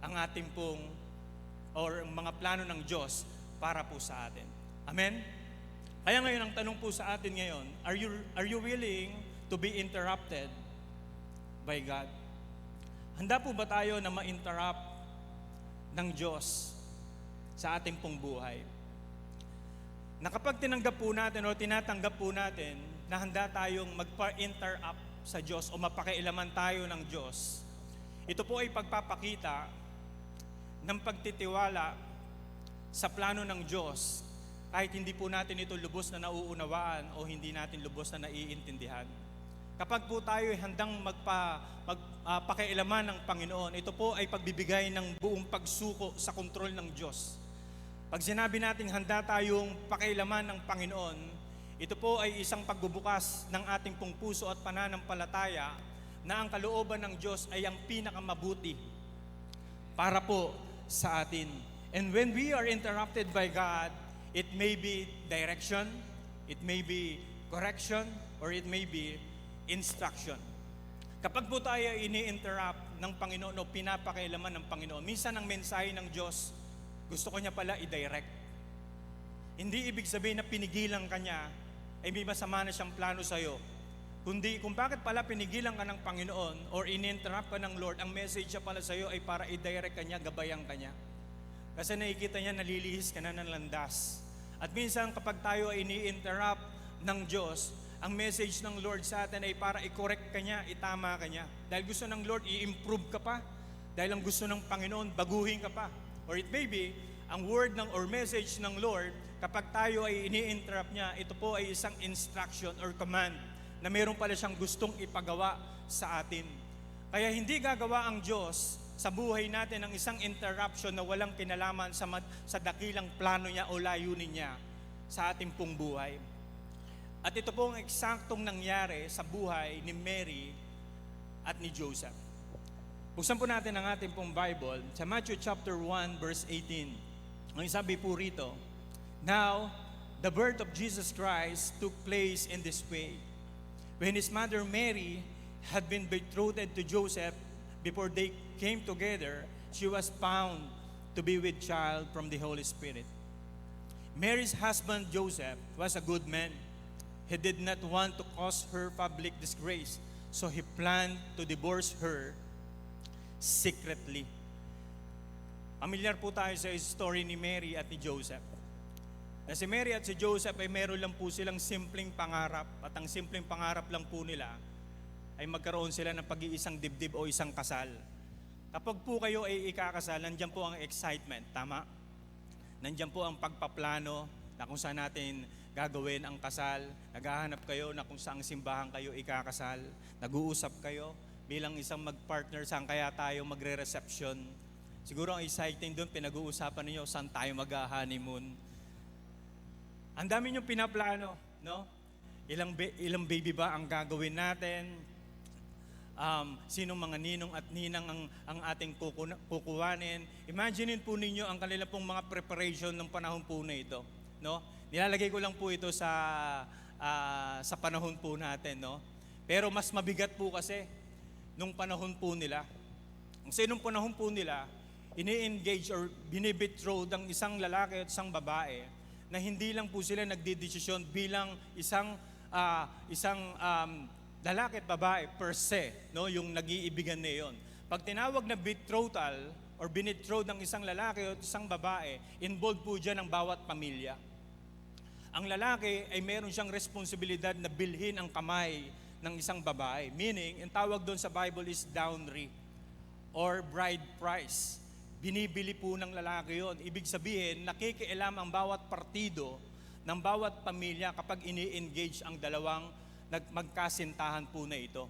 ang ating pong or mga plano ng Diyos para po sa atin. Amen? Kaya ngayon, ang tanong po sa atin ngayon, are you willing to be interrupted by God? Handa po ba tayo na ma-interrupt ng Diyos sa ating pong buhay? Na kapag tinanggap po natin o tinatanggap po natin na handa tayong magpa-interrupt sa Diyos o mapakialaman tayo ng Diyos, ito po ay pagpapakita ng pagtitiwala sa plano ng Diyos kahit hindi po natin ito lubos na nauunawaan o hindi natin lubos na naiintindihan. Kapag po tayo ay handang magpakialaman ng Panginoon, ito po ay pagbibigay ng buong pagsuko sa kontrol ng Diyos. Pag sinabi natin handa tayong pakialaman ng Panginoon, ito po ay isang pagbubukas ng ating pong puso at pananampalataya na ang kalooban ng Diyos ay ang pinakamabuti para po sa atin. And when we are interrupted by God, it may be direction, it may be correction, or it may be instruction. Kapag po tayo ini-interrupt ng Panginoon o pinapakialaman ng Panginoon, minsan ang mensahe ng Diyos, gusto ko niya pala i-direct. Hindi ibig sabihin na pinigilan ka niya, ay may masama na siyang plano sa'yo. Kundi kung bakit pala pinigilan ka ng Panginoon or in-interrupt ka ng Lord, ang message niya pala sa'yo ay para i-direct ka niya, gabayan ka niya. Kasi nakikita niya, nalilihis ka na ng landas. At minsan kapag tayo ay ini-interrupt ng Diyos, ang message ng Lord sa atin ay para i-correct ka niya, itama ka niya. Dahil gusto ng Lord, i-improve ka pa. Dahil ang gusto ng Panginoon, baguhin ka pa. Or it may be, ang word ng or message ng Lord, kapag tayo ay ini-interrupt niya, ito po ay isang instruction or command na meron pala siyang gustong ipagawa sa atin. Kaya hindi gagawa ang Diyos sa buhay natin ng isang interruption na walang kinalaman sa dakilang plano niya o layunin niya sa ating pong buhay. At ito po ang eksaktong nangyari sa buhay ni Mary at ni Joseph. Buksan po natin ang ating pong Bible sa Matthew chapter 1 verse 18. Ang sabi po rito, "Now, the birth of Jesus Christ took place in this way. When his mother Mary had been betrothed to Joseph, before they came together, she was found to be with child from the Holy Spirit. Mary's husband Joseph was a good man. He did not want to cause her public disgrace, so he planned to divorce her secretly." Pamilyar po tayo sa story ni Mary at ni Joseph. Na si Mary at si Joseph ay meron lang po silang simpleng pangarap, at ang simpleng pangarap lang po nila ay magkaroon sila ng pag-iisang dibdib o isang kasal. Kapag po kayo ay ikakasal, nandiyan po ang excitement, tama? Nandiyan po ang pagpaplano na kung saan natin gagawin ang kasal. Naghahanap kayo na kung saang simbahan kayo ikakasal. Nag-uusap kayo bilang isang magpartner, saan kaya tayo magre-reception. Siguro ang exciting doon, pinag-uusapan ninyo saan tayo mag-honeymoon. Ang dami niyong pinaplano, no? Ilang baby ba ang gagawin natin? Sinong mga ninong at ninang ang ating kukuhanin? Imaginein po ninyo ang kanilang pong mga preparation ng panahon po na ito, no? Nilalagay ko lang po ito sa panahon po natin, no? Pero mas mabigat po kasi nung panahon po nila. Kasi nung panahon po nila, ini-engage or binibetroth ang isang lalaki at isang babae na hindi lang po sila nagdidesisyon bilang isang lalaki at babae per se, no, yung nag-iibigan na yon. Pag tinawag na betrothal or binitroth ng isang lalaki at isang babae, involved po dyan ang bawat pamilya. Ang lalaki ay meron siyang responsibilidad na bilhin ang kamay ng isang babae. Meaning, ang tawag doon sa Bible is dowry or bride price. Binibili po ng lalaki yon. Ibig sabihin, nakikialam ang bawat partido ng bawat pamilya kapag ini-engage ang dalawang magkasintahan po na ito.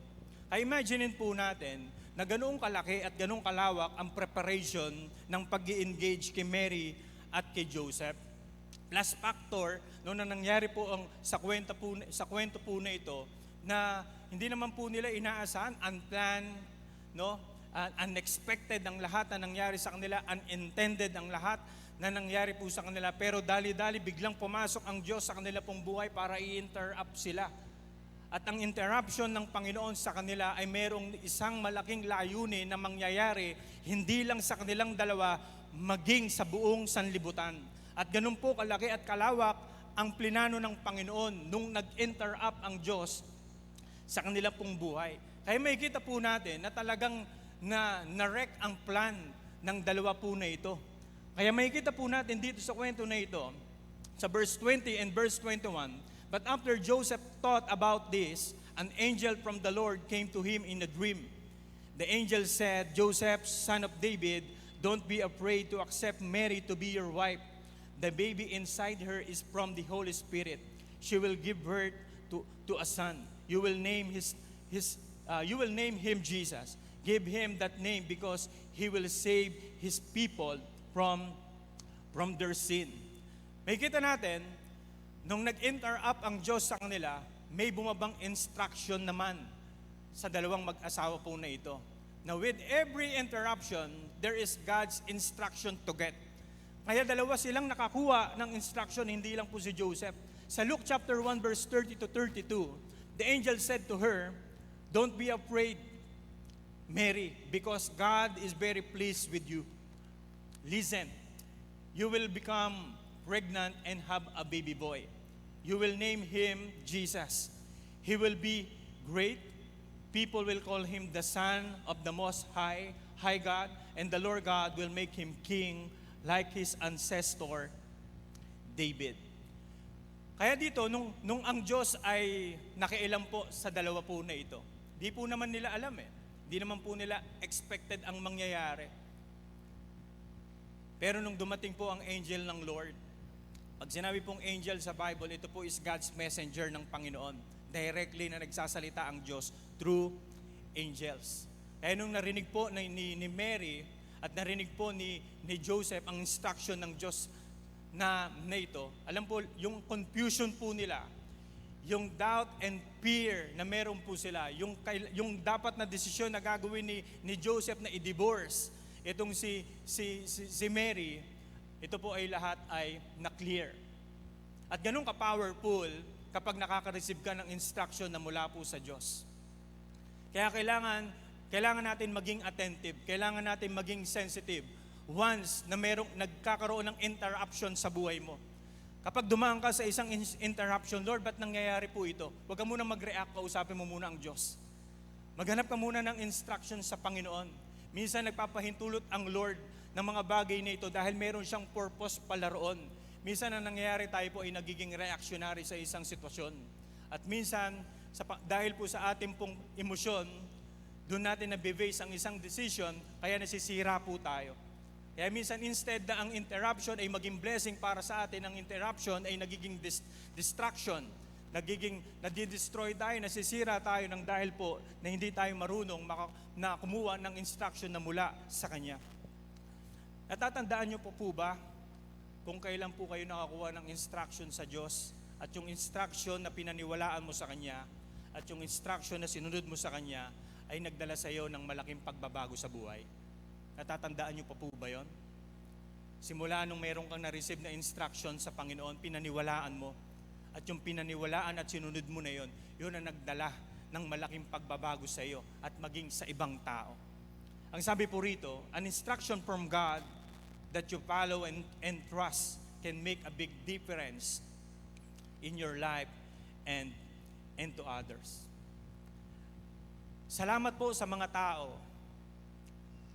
Kaya imaginein po natin na ganoong kalaki at ganoong kalawak ang preparation ng pag-i-engage kay Mary at kay Joseph. Plus factor, no, na nangyari po sa kwento po na ito, na hindi naman po nila inaasahan, unplanned, no? Unexpected ang lahat na nangyari sa kanila, unintended ang lahat na nangyari po sa kanila. Pero dali-dali biglang pumasok ang Diyos sa kanila pong buhay para i-interrupt sila. At ang interruption ng Panginoon sa kanila ay merong isang malaking layunin na mangyayari hindi lang sa kanilang dalawa, maging sa buong sanlibutan. At ganun po kalaki at kalawak ang plinano ng Panginoon nung nag-interrupt ang Diyos sa kanila pong buhay. Kaya makikita po natin na talagang na-wreck ang plan ng dalawa po na ito. Kaya makikita po natin dito sa kwento na ito, sa verse 20 and verse 21, "But after Joseph thought about this, an angel from the Lord came to him in a dream. The angel said, 'Joseph, son of David, don't be afraid to accept Mary to be your wife. The baby inside her is from the Holy Spirit. She will give birth to a son. You will name him Jesus. Give him that name because he will save his people from their sin.'" May kita natin, nung nag-interrupt ang Diyos sa kanila, may bumabang instruction naman sa dalawang mag-asawa po na ito. Now with every interruption, there is God's instruction to get. Kaya dalawa silang nakakuha ng instruction, hindi lang po si Joseph. Sa Luke chapter 1 verse 30 to 32, the angel said to her, "Don't be afraid, Mary, because God is very pleased with you. Listen, you will become pregnant and have a baby boy. You will name him Jesus. He will be great. People will call him the Son of the Most High God, and the Lord God will make him king like his ancestor David." Kaya dito, nung ang Diyos ay nakialam po sa dalawa po na ito, di po naman nila alam Di naman po nila expected ang mangyayari. Pero nung dumating po ang angel ng Lord, pag sinabi pong angel sa Bible, ito po is God's messenger ng Panginoon. Directly na nagsasalita ang Diyos through angels. Kaya nung narinig po ni Mary at narinig po ni Joseph ang instruction ng Diyos na ito, alam po, yung confusion po nila, yung doubt and fear na meron po sila, yung dapat na desisyon na gagawin ni Joseph na i-divorce itong si Mary, ito po ay lahat ay na-clear. At ganun ka-powerful kapag nakaka-receive ka ng instruction na mula po sa Diyos. Kaya kailangan natin maging attentive, kailangan natin maging sensitive once na nagkakaroon ng interruption sa buhay mo. Kapag dumaan ka sa isang interruption, "Lord, ba't nangyayari po ito?" Huwag ka muna mag-react, kausapin mo muna ang Diyos. Maghanap ka muna ng instruction sa Panginoon. Minsan nagpapahintulot ang Lord ng mga bagay na ito dahil meron siyang purpose pala roon. Minsan ang nangyayari, tayo po ay nagiging reactionary sa isang sitwasyon. At minsan, dahil po sa ating pong emosyon, doon natin na-base ang isang decision, kaya nasisira po tayo. Kaya minsan instead na ang interruption ay maging blessing para sa atin, ang interruption ay nagiging distraction. Nadidestroy tayo, nasisira tayo ng dahil po na hindi tayo marunong na kumuha ng instruction na mula sa Kanya. Natatandaan niyo po ba kung kailan po kayo nakakuha ng instruction sa Diyos at yung instruction na pinaniwalaan mo sa Kanya at yung instruction na sinunod mo sa Kanya ay nagdala sa iyo ng malaking pagbabago sa buhay? Natatandaan niyo pa po ba yon? Simula nung meron kang na-receive na instruction sa Panginoon, pinaniwalaan mo. At yung pinaniwalaan at sinunod mo na yon, yun ang nagdala ng malaking pagbabago sa iyo at maging sa ibang tao. Ang sabi po rito, an instruction from God that you follow and trust can make a big difference in your life and to others. Salamat po sa mga tao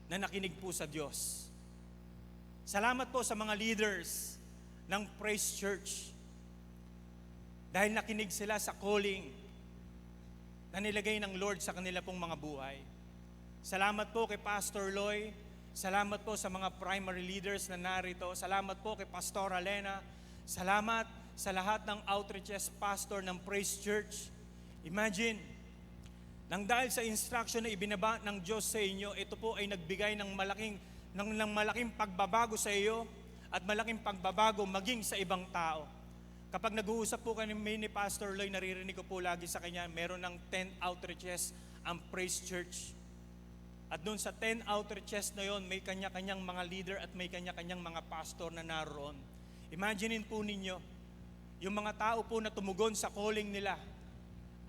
na nakinig po sa Diyos. Salamat po sa mga leaders ng Praise Church dahil nakinig sila sa calling na nilagay ng Lord sa kanila pong mga buhay. Salamat po kay Pastor Loy. Salamat po sa mga primary leaders na narito. Salamat po kay Pastor Elena. Salamat sa lahat ng outreaches pastor ng Praise Church. Imagine, nang dahil sa instruction na ibinaba ng Diyos sa inyo, ito po ay nagbigay ng malaking pagbabago sa iyo at malaking pagbabago maging sa ibang tao. Kapag nag-uusap po kami ni Pastor Loy, naririnig ko po lagi sa kanya, meron ng 10 outreaches ang Praise Church. At doon sa 10 outreaches na yon, may kanya-kanyang mga leader at may kanya-kanyang mga pastor na naroon. Imaginein po ninyo, yung mga tao po na tumugon sa calling nila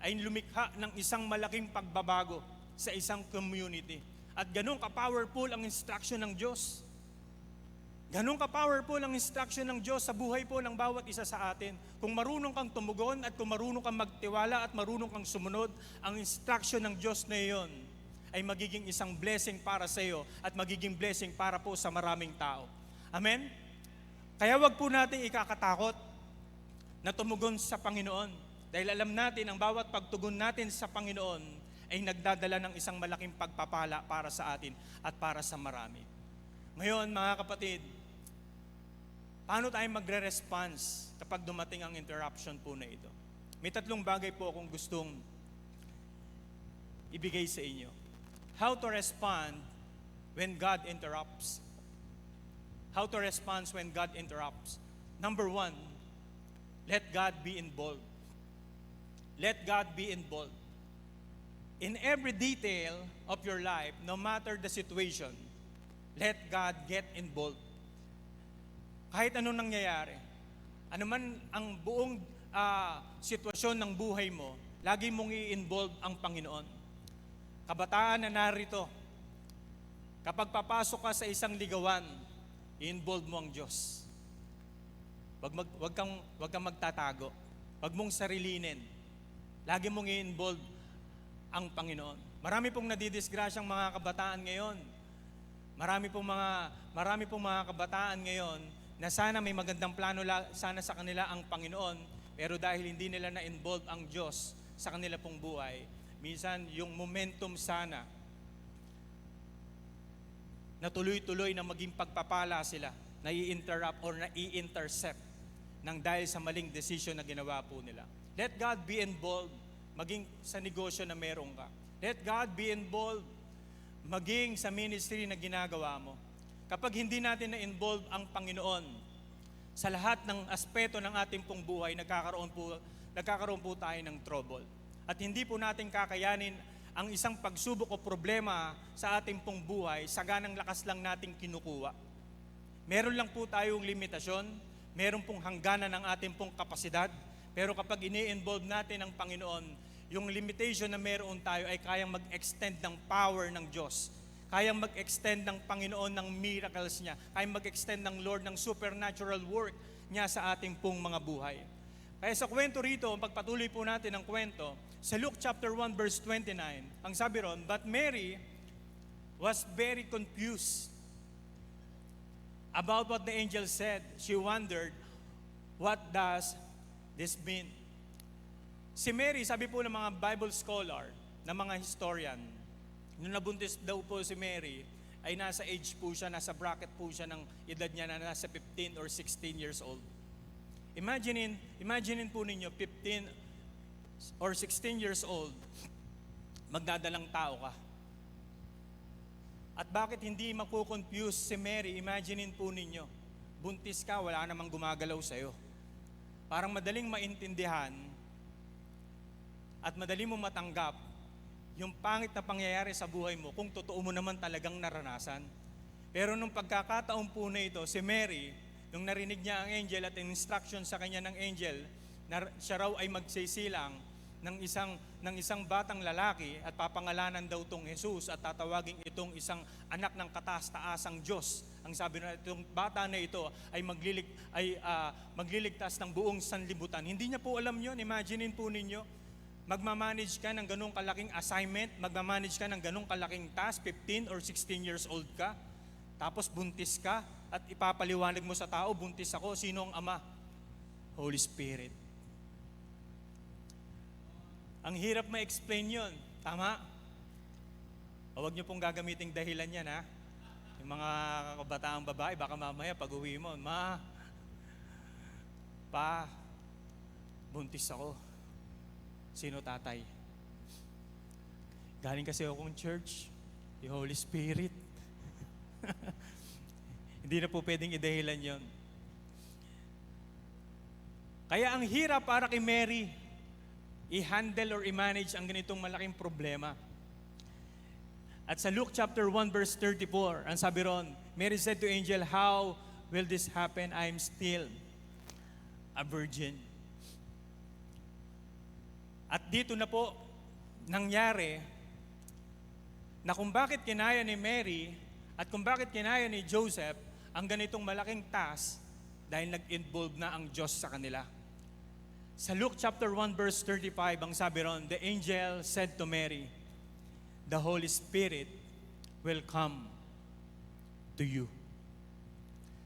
ay lumikha ng isang malaking pagbabago sa isang community. At ganun ka-powerful ang instruction ng Diyos. Ganun ka-powerful ang instruction ng Diyos sa buhay po ng bawat isa sa atin. Kung marunong kang tumugon at kung marunong kang magtiwala at marunong kang sumunod, ang instruction ng Diyos na iyon ay magiging isang blessing para sa iyo at magiging blessing para po sa maraming tao. Amen? Kaya wag po natin ikakatakot na tumugon sa Panginoon. Dahil alam natin, ang bawat pagtugon natin sa Panginoon ay nagdadala ng isang malaking pagpapala para sa atin at para sa marami. Ngayon, mga kapatid, paano tayo magre-response kapag dumating ang interruption po na ito? May 3 bagay po akong gustong ibigay sa inyo. How to respond when God interrupts. How to respond when God interrupts. Number 1, let God be involved. Let God be involved. In every detail of your life, no matter the situation, let God get involved. Kahit anong nangyayari, ano man ang buong sitwasyon ng buhay mo, lagi mong i-involve ang Panginoon. Kabataan na narito, kapag papasok ka sa isang ligawan, i-involve mo ang Diyos. Wag kang magtatago. Wag mong sarilinin. Lagi mong i-involve ang Panginoon. Marami pong nadidisgrasyang mga kabataan ngayon. Marami pong mga kabataan ngayon na sana may magandang plano sana sa kanila ang Panginoon, pero dahil hindi nila na-involve ang Diyos sa kanila pong buhay, minsan yung momentum sana na tuloy-tuloy na maging pagpapala sila, na i-interrupt or na i-intercept ng dahil sa maling decision na ginawa po nila. Let God be involved, maging sa negosyo na meron ka. Let God be involved, maging sa ministry na ginagawa mo. Kapag hindi natin na-involve ang Panginoon sa lahat ng aspeto ng ating pong buhay, nagkakaroon po tayo ng trouble. At hindi po natin kakayanin ang isang pagsubok o problema sa ating pong buhay, sa ganang lakas lang nating kinukuha. Meron lang po tayong limitasyon, meron pong hangganan ng ating pong kapasidad, pero kapag ini-involve natin ang Panginoon, yung limitation na meron tayo ay kayang mag-extend ng power ng Diyos. Kayang mag-extend ng Panginoon ng miracles niya. Kayang mag-extend ng Lord ng supernatural work niya sa ating pong mga buhay. Kaya sa kwento rito, pagpatuloy po natin ang kwento, sa Luke chapter 1 verse 29, ang sabi ron, but Mary was very confused about what the angel said. She wondered, what does this mean? Si Mary, sabi po ng mga Bible scholar, ng mga historian, nung nabuntis daw po si Mary, ay nasa age po siya, nasa bracket po siya ng edad niya na nasa 15 or 16 years old. Imagine po ninyo, 15 or 16 years old, magdadalang tao ka. At bakit hindi makukonfuse si Mary? Imagine po ninyo, buntis ka, wala namang gumagalaw sa'yo. Parang madaling maintindihan at madaling mo matanggap yung pangit na pangyayari sa buhay mo kung totoo mo naman talagang naranasan. Pero nung pagkakataon po na ito, si Mary, nung narinig niya ang angel at instruction sa kanya ng angel, na siya raw ay magsisilang ng isang batang lalaki at papangalanan daw itong Jesus at tatawagin itong isang anak ng kataas-taasang Diyos. Ang sabi na itong bata na ito ay magliligtas ng buong sanlibutan. Hindi niya po alam yon. Imaginein po ninyo, magmamanage ka ng ganong kalaking assignment, magmamanage ka ng ganong kalaking task, 15 or 16 years old ka, tapos buntis ka at ipapaliwanag mo sa tao, buntis ako, sino ang ama? Holy Spirit. Ang hirap ma-explain yun. Tama? Huwag niyo pong gagamiting dahilan yan, ha? Yung mga kabataang babae, baka mamaya pag uwi mo, buntis ako. Sino tatay? Galing kasi akong church, yung Holy Spirit. Hindi na po pwedeng idahilan yon. Kaya ang hirap para kay Mary, i-handle or i-manage ang ganitong malaking problema. At sa Luke chapter 1 verse 34, ang sabi ron, Mary said to angel, "How will this happen? I am still a virgin." At dito na po nangyari na kung bakit kinaya ni Mary at kung bakit kinaya ni Joseph ang ganitong malaking task dahil nag-involve na ang Diyos sa kanila. Sa Luke chapter 1 verse 35, ang sabi ron, the angel said to Mary, "The Holy Spirit will come to you."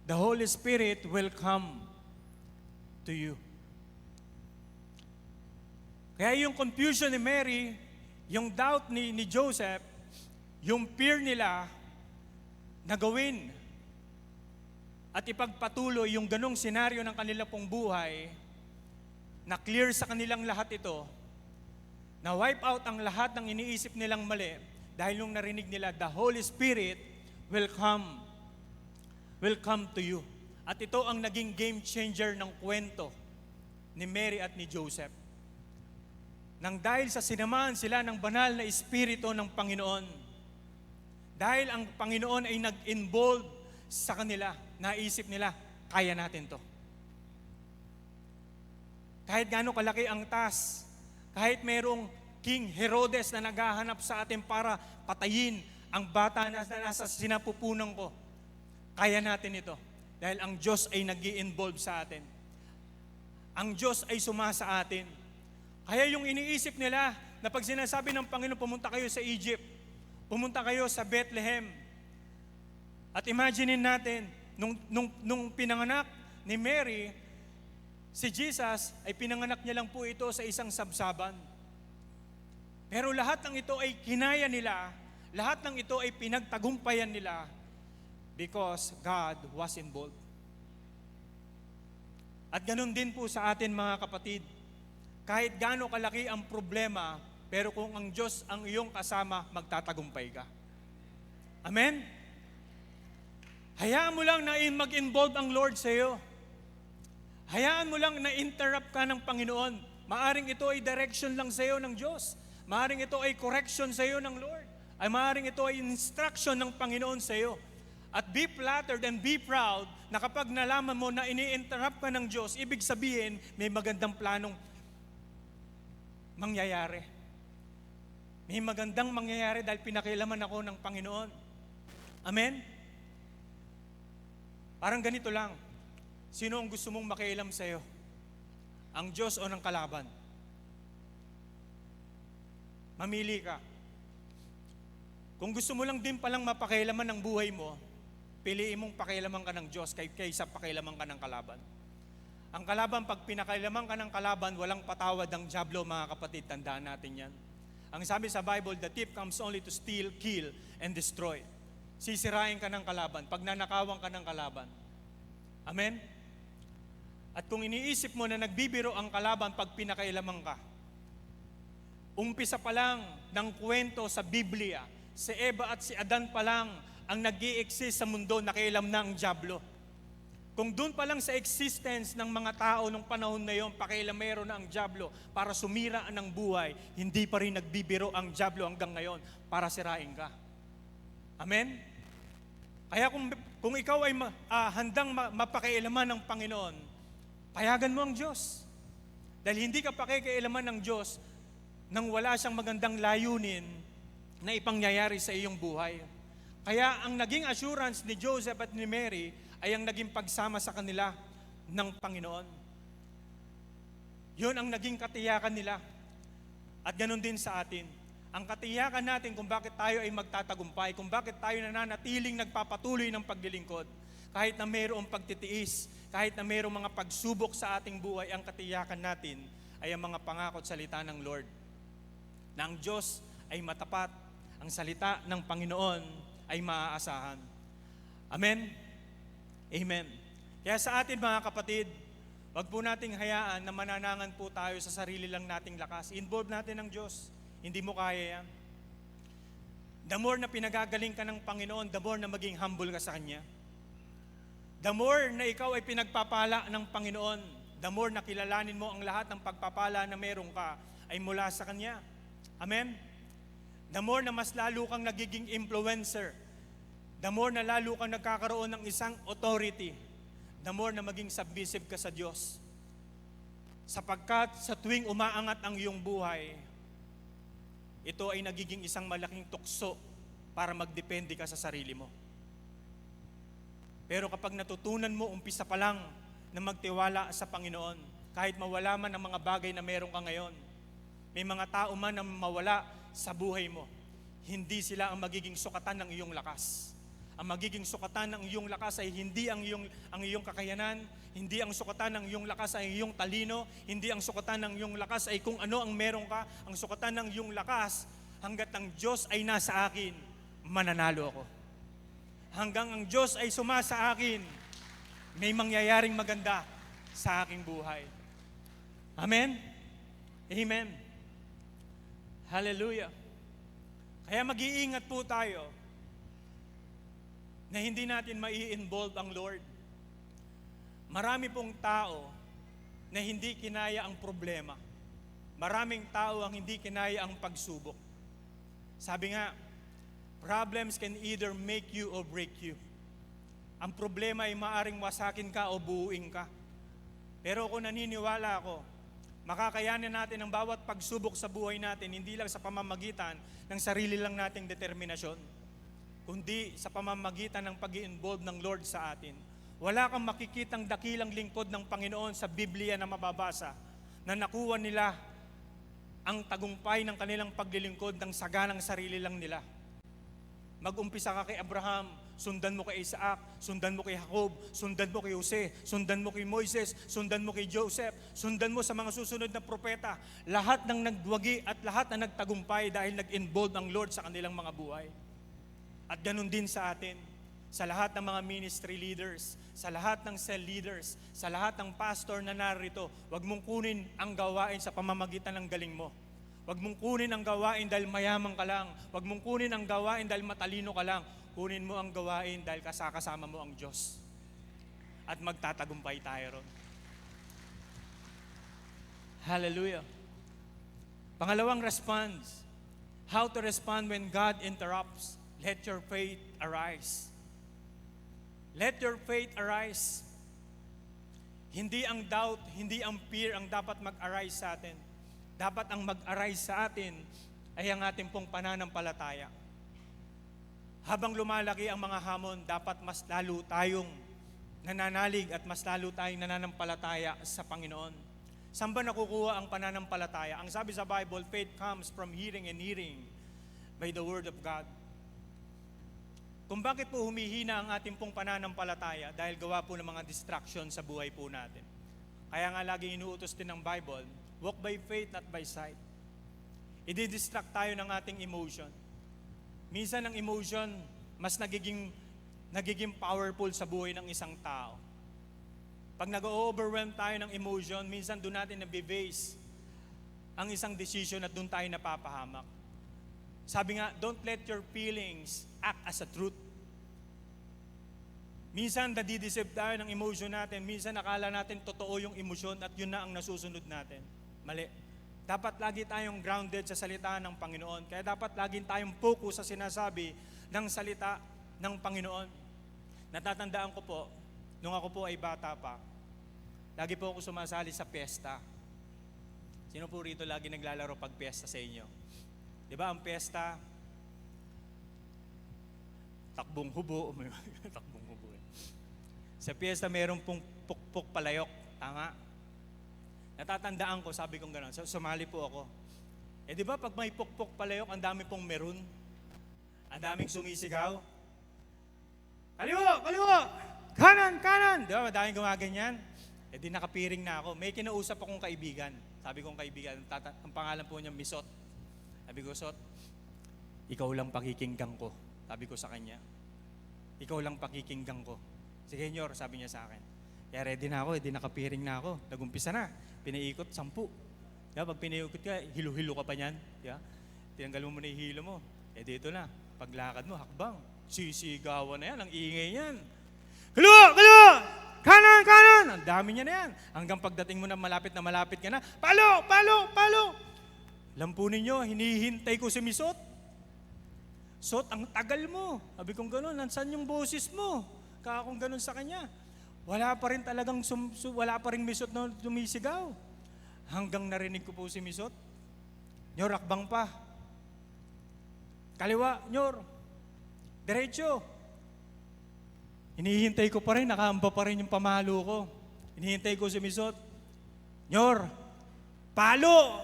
The Holy Spirit will come to you. Kaya yung confusion ni Mary, yung doubt ni Joseph, yung fear nila na gawin at ipagpatuloy yung ganong senaryo ng kanila pong buhay, na clear sa kanilang lahat ito, na wipe out ang lahat ng iniisip nilang mali dahil nung narinig nila, the Holy Spirit will come to you. At ito ang naging game changer ng kwento ni Mary at ni Joseph. Nang dahil sa sinamahan sila ng banal na Espiritu ng Panginoon, dahil ang Panginoon ay nag-involve sa kanila, naisip nila, kaya natin to. Kahit gaano kalaki ang task, kahit merong King Herodes na naghahanap sa atin para patayin ang bata na nasa sinapupunan ko, kaya natin ito. Dahil ang Diyos ay nag-i-involve sa atin. Ang Diyos ay sumasa atin. Kaya yung iniisip nila na pag sinasabi ng Panginoon, pumunta kayo sa Egypt, pumunta kayo sa Bethlehem. At imaginein natin, nung pinanganak ni Mary, si Jesus ay pinanganak niya lang po ito sa isang sabsaban. Pero lahat ng ito ay kinaya nila, lahat ng ito ay pinagtagumpayan nila because God was involved. At ganun din po sa atin mga kapatid. Kahit gaano kalaki ang problema, pero kung ang Diyos ang iyong kasama, magtatagumpay ka. Amen? Hayaan mo lang na mag-involve ang Lord sa iyo. Hayaan mo lang na interrupt ka ng Panginoon. Maaring ito ay direction lang sa iyo ng Diyos. Maaring ito ay correction sa iyo ng Lord. Ay maaring ito ay instruction ng Panginoon sa iyo. At be flattered and be proud na kapag nalaman mo na ini-interrupt ka ng Diyos, ibig sabihin may magandang planong mangyayari. May magandang mangyayari dahil pinakialaman ako ng Panginoon. Amen? Parang ganito lang. Sino ang gusto mong makialam sa'yo? Ang Diyos o ng kalaban? Mamili ka. Kung gusto mo lang din palang mapakialaman ng buhay mo, piliin mong pakialaman ka ng Diyos kaysa pakialaman ka ng kalaban. Ang kalaban, pag pinakailaman ka ng kalaban, walang patawad ang dyablo, mga kapatid. Tandaan natin yan. Ang sabi sa Bible, the thief comes only to steal, kill, and destroy. Sisirain ka ng kalaban, pag nanakawan ka ng kalaban. Amen? At kung iniisip mo na nagbibiro ang kalaban pag pinakailaman ka, umpisa pa lang ng kwento sa Biblia, si Eva at si Adan pa lang ang nag-i-exist sa mundo, nakialam na ang dyablo. Kung doon pa lang sa existence ng mga tao nung panahon na yon, pakialamero na ang dyablo para sumira ng buhay, hindi pa rin nagbibiro ang dyablo hanggang ngayon para sirain ka. Amen? Kaya kung ikaw ay handang mapakialaman ng Panginoon, payagan mo ang Diyos. Dahil hindi ka pakikialaman ng Diyos nang wala siyang magandang layunin na ipangyayari sa iyong buhay. Kaya ang naging assurance ni Joseph at ni Mary ay ang naging pagsama sa kanila ng Panginoon. Yun ang naging katiyakan nila. At ganun din sa atin. Ang katiyakan natin kung bakit tayo ay magtatagumpay, kung bakit tayo nananatiling nagpapatuloy ng paglilingkod, kahit na mayroong pagtitiis, kahit na mayroong mga pagsubok sa ating buhay, ang katiyakan natin ay ang mga pangako at salita ng Lord. Na ang Diyos ay matapat, ang salita ng Panginoon ay maaasahan. Amen? Amen. Kaya sa atin mga kapatid, wag po nating hayaan na mananangan po tayo sa sarili lang nating lakas. Involve natin ang Diyos. Hindi mo kaya yan. The more na pinagagaling ka ng Panginoon, the more na maging humble ka sa Kanya. The more na ikaw ay pinagpapala ng Panginoon, the more na kilalanin mo ang lahat ng pagpapala na meron ka ay mula sa Kanya. Amen? the more na mas lalo kang nagiging influencer, the more na lalo kang nagkakaroon ng isang authority, the more na maging submissive ka sa Diyos. Sapagkat sa tuwing umaangat ang iyong buhay, ito ay nagiging isang malaking tukso para magdepende ka sa sarili mo. Pero kapag natutunan mo, umpisa pa lang na magtiwala sa Panginoon, kahit mawala man ang mga bagay na meron ka ngayon, may mga tao man na mawala sa buhay mo, hindi sila ang magiging sukatan ng iyong lakas. Ang magiging sukatan ng iyong lakas ay hindi ang iyong kakayanan, hindi ang sukatan ng iyong lakas ay iyong talino, hindi ang sukatan ng iyong lakas ay kung ano ang meron ka. Ang sukatan ng iyong lakas, hanggat ang Diyos ay nasa akin, mananalo ako. Hanggang ang Diyos ay sumasa akin, may mangyayaring maganda sa aking buhay. Amen? Amen. Hallelujah. Kaya mag-iingat po tayo na hindi natin mai-involve ang Lord. Marami pong tao na hindi kinaya ang problema. Maraming tao ang hindi kinaya ang pagsubok. Sabi nga, problems can either make you or break you. Ang problema ay maaring wasakin ka o buuin ka. Pero kung naniniwala ako, makakayanin natin ang bawat pagsubok sa buhay natin, hindi lang sa pamamagitan ng sarili lang nating determinasyon, kundi sa pamamagitan ng pag-i-involve ng Lord sa atin. Wala kang makikitang dakilang lingkod ng Panginoon sa Biblia na mababasa na nakuha nila ang tagumpay ng kanilang paglilingkod ng saganang sarili lang nila. Mag-umpisa ka kay Abraham, sundan mo kay Isaac, sundan mo kay Jacob, sundan mo kay Jose, sundan mo kay Moises, sundan mo kay Joseph, sundan mo sa mga susunod na propeta. Lahat ng nagwagi at lahat na nagtagumpay dahil nag-involve ang Lord sa kanilang mga buhay. At ganun din sa atin, sa lahat ng mga ministry leaders, sa lahat ng cell leaders, sa lahat ng pastor na narito, huwag mong kunin ang gawain sa pamamagitan ng galing mo. Huwag mong kunin ang gawain dahil mayaman ka lang. Huwag mong kunin ang gawain dahil matalino ka lang. Kunin mo ang gawain dahil kasama mo ang Diyos. At magtatagumpay tayo ron. Hallelujah. Pangalawang response. How to respond when God interrupts. Let your faith arise. Let your faith arise. Hindi ang doubt, hindi ang fear ang dapat mag-arise sa atin. Dapat ang mag-arise sa atin ay ang ating pong pananampalataya. Habang lumalaki ang mga hamon, dapat mas lalo tayong nananalig at mas lalo tayong nananampalataya sa Panginoon. Saan ba nakukuha ang pananampalataya? Ang sabi sa Bible, faith comes from hearing and hearing by the Word of God. Kung bakit po humihina ang ating pong pananampalataya? Dahil gawa po ng mga distraction sa buhay po natin. Kaya nga lagi inuutos din ng Bible, walk by faith, not by sight. I-distract tayo ng ating emotion. Minsan ang emotion, mas nagiging powerful sa buhay ng isang tao. Pag nag-overwhelm tayo ng emotion, minsan doon natin nabe-base ang isang decision at doon tayo napapahamak. Sabi nga, don't let your feelings act as a truth. Minsan nadideceive tayo ng emotion natin, minsan akala natin totoo yung emosyon at yun na ang nasusunod natin. Mali. Dapat lagi tayong grounded sa salita ng Panginoon. Kaya dapat lagi tayong focus sa sinasabi ng salita ng Panginoon. Natatandaan ko po, nung ako po ay bata pa, lagi po ako sumasali sa piyesta. Sino po rito lagi naglalaro pag piyesta sa inyo? Di ba ang piyesta, takbong hubo. Takbong hubo. Sa piyesta mayroon pong pukpok palayok. Tama? Natatandaan ko, sabi kong gano'n, sumali po ako. Eh di ba pag may pukpok palayok, ang dami pong meron. Ang daming sumisigaw. Kaliwa! Kaliwa! Kanan! Kanan! Di ba madaming gumaganyan? Eh di nakapiring na ako. May kinausap akong kaibigan. Sabi kong kaibigan, ang pangalan po niya Misot. Sabi ko, Sot, ikaw lang pakikinggan ko. Sabi ko sa kanya, ikaw lang pakikinggan ko. Sige, Senyor, sabi niya sa akin. Kaya ready na ako, di nakapiring na ako. Nagumpisa na. Pinaikot, 10. Diba, pag pinaikot ka, hilo-hilo ka pa niyan. Diba? Tinanggal mo muna yung hilo mo. Eh dito na, paglakad mo, hakbang. Sisigawan na yan, ang ingay yan. Kaliwa! Kaliwa! Kanan! Kanan! Ang dami niya na yan. Hanggang pagdating mo na malapit ka na, palo! Palo! Palo! Lampunin nyo, hinihintay ko si Misot. Sot, ang tagal mo. Sabi kong gano'n, nansan yung boses mo? Kakong gano'n sa kanya. Wala pa rin talagang, wala pa rin Misot na tumisigaw. Hanggang narinig ko po si Misot. Nyor, akbang pa. Kaliwa, Nyor. Diretso. Hinihintay ko pa rin, nakaamba pa rin yung pamalo ko. Hinihintay ko si Misot. Nyor, palo!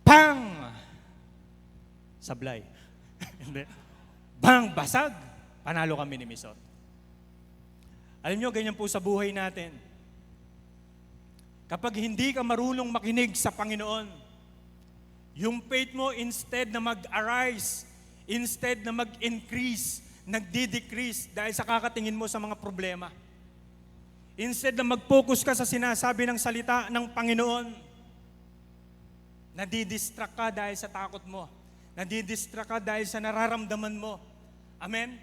Pang! Sablay. Hindi. Bang! Basag! Panalo kami ni Misot. Alam nyo, ganyan po sa buhay natin. Kapag hindi ka marunong makinig sa Panginoon, yung faith mo instead na mag-arise, instead na mag-increase, nagdi-decrease dahil sa kakatingin mo sa mga problema. Instead na mag-focus ka sa sinasabi ng salita ng Panginoon, nadidistract ka dahil sa takot mo. Nadidistract ka dahil sa nararamdaman mo. Amen?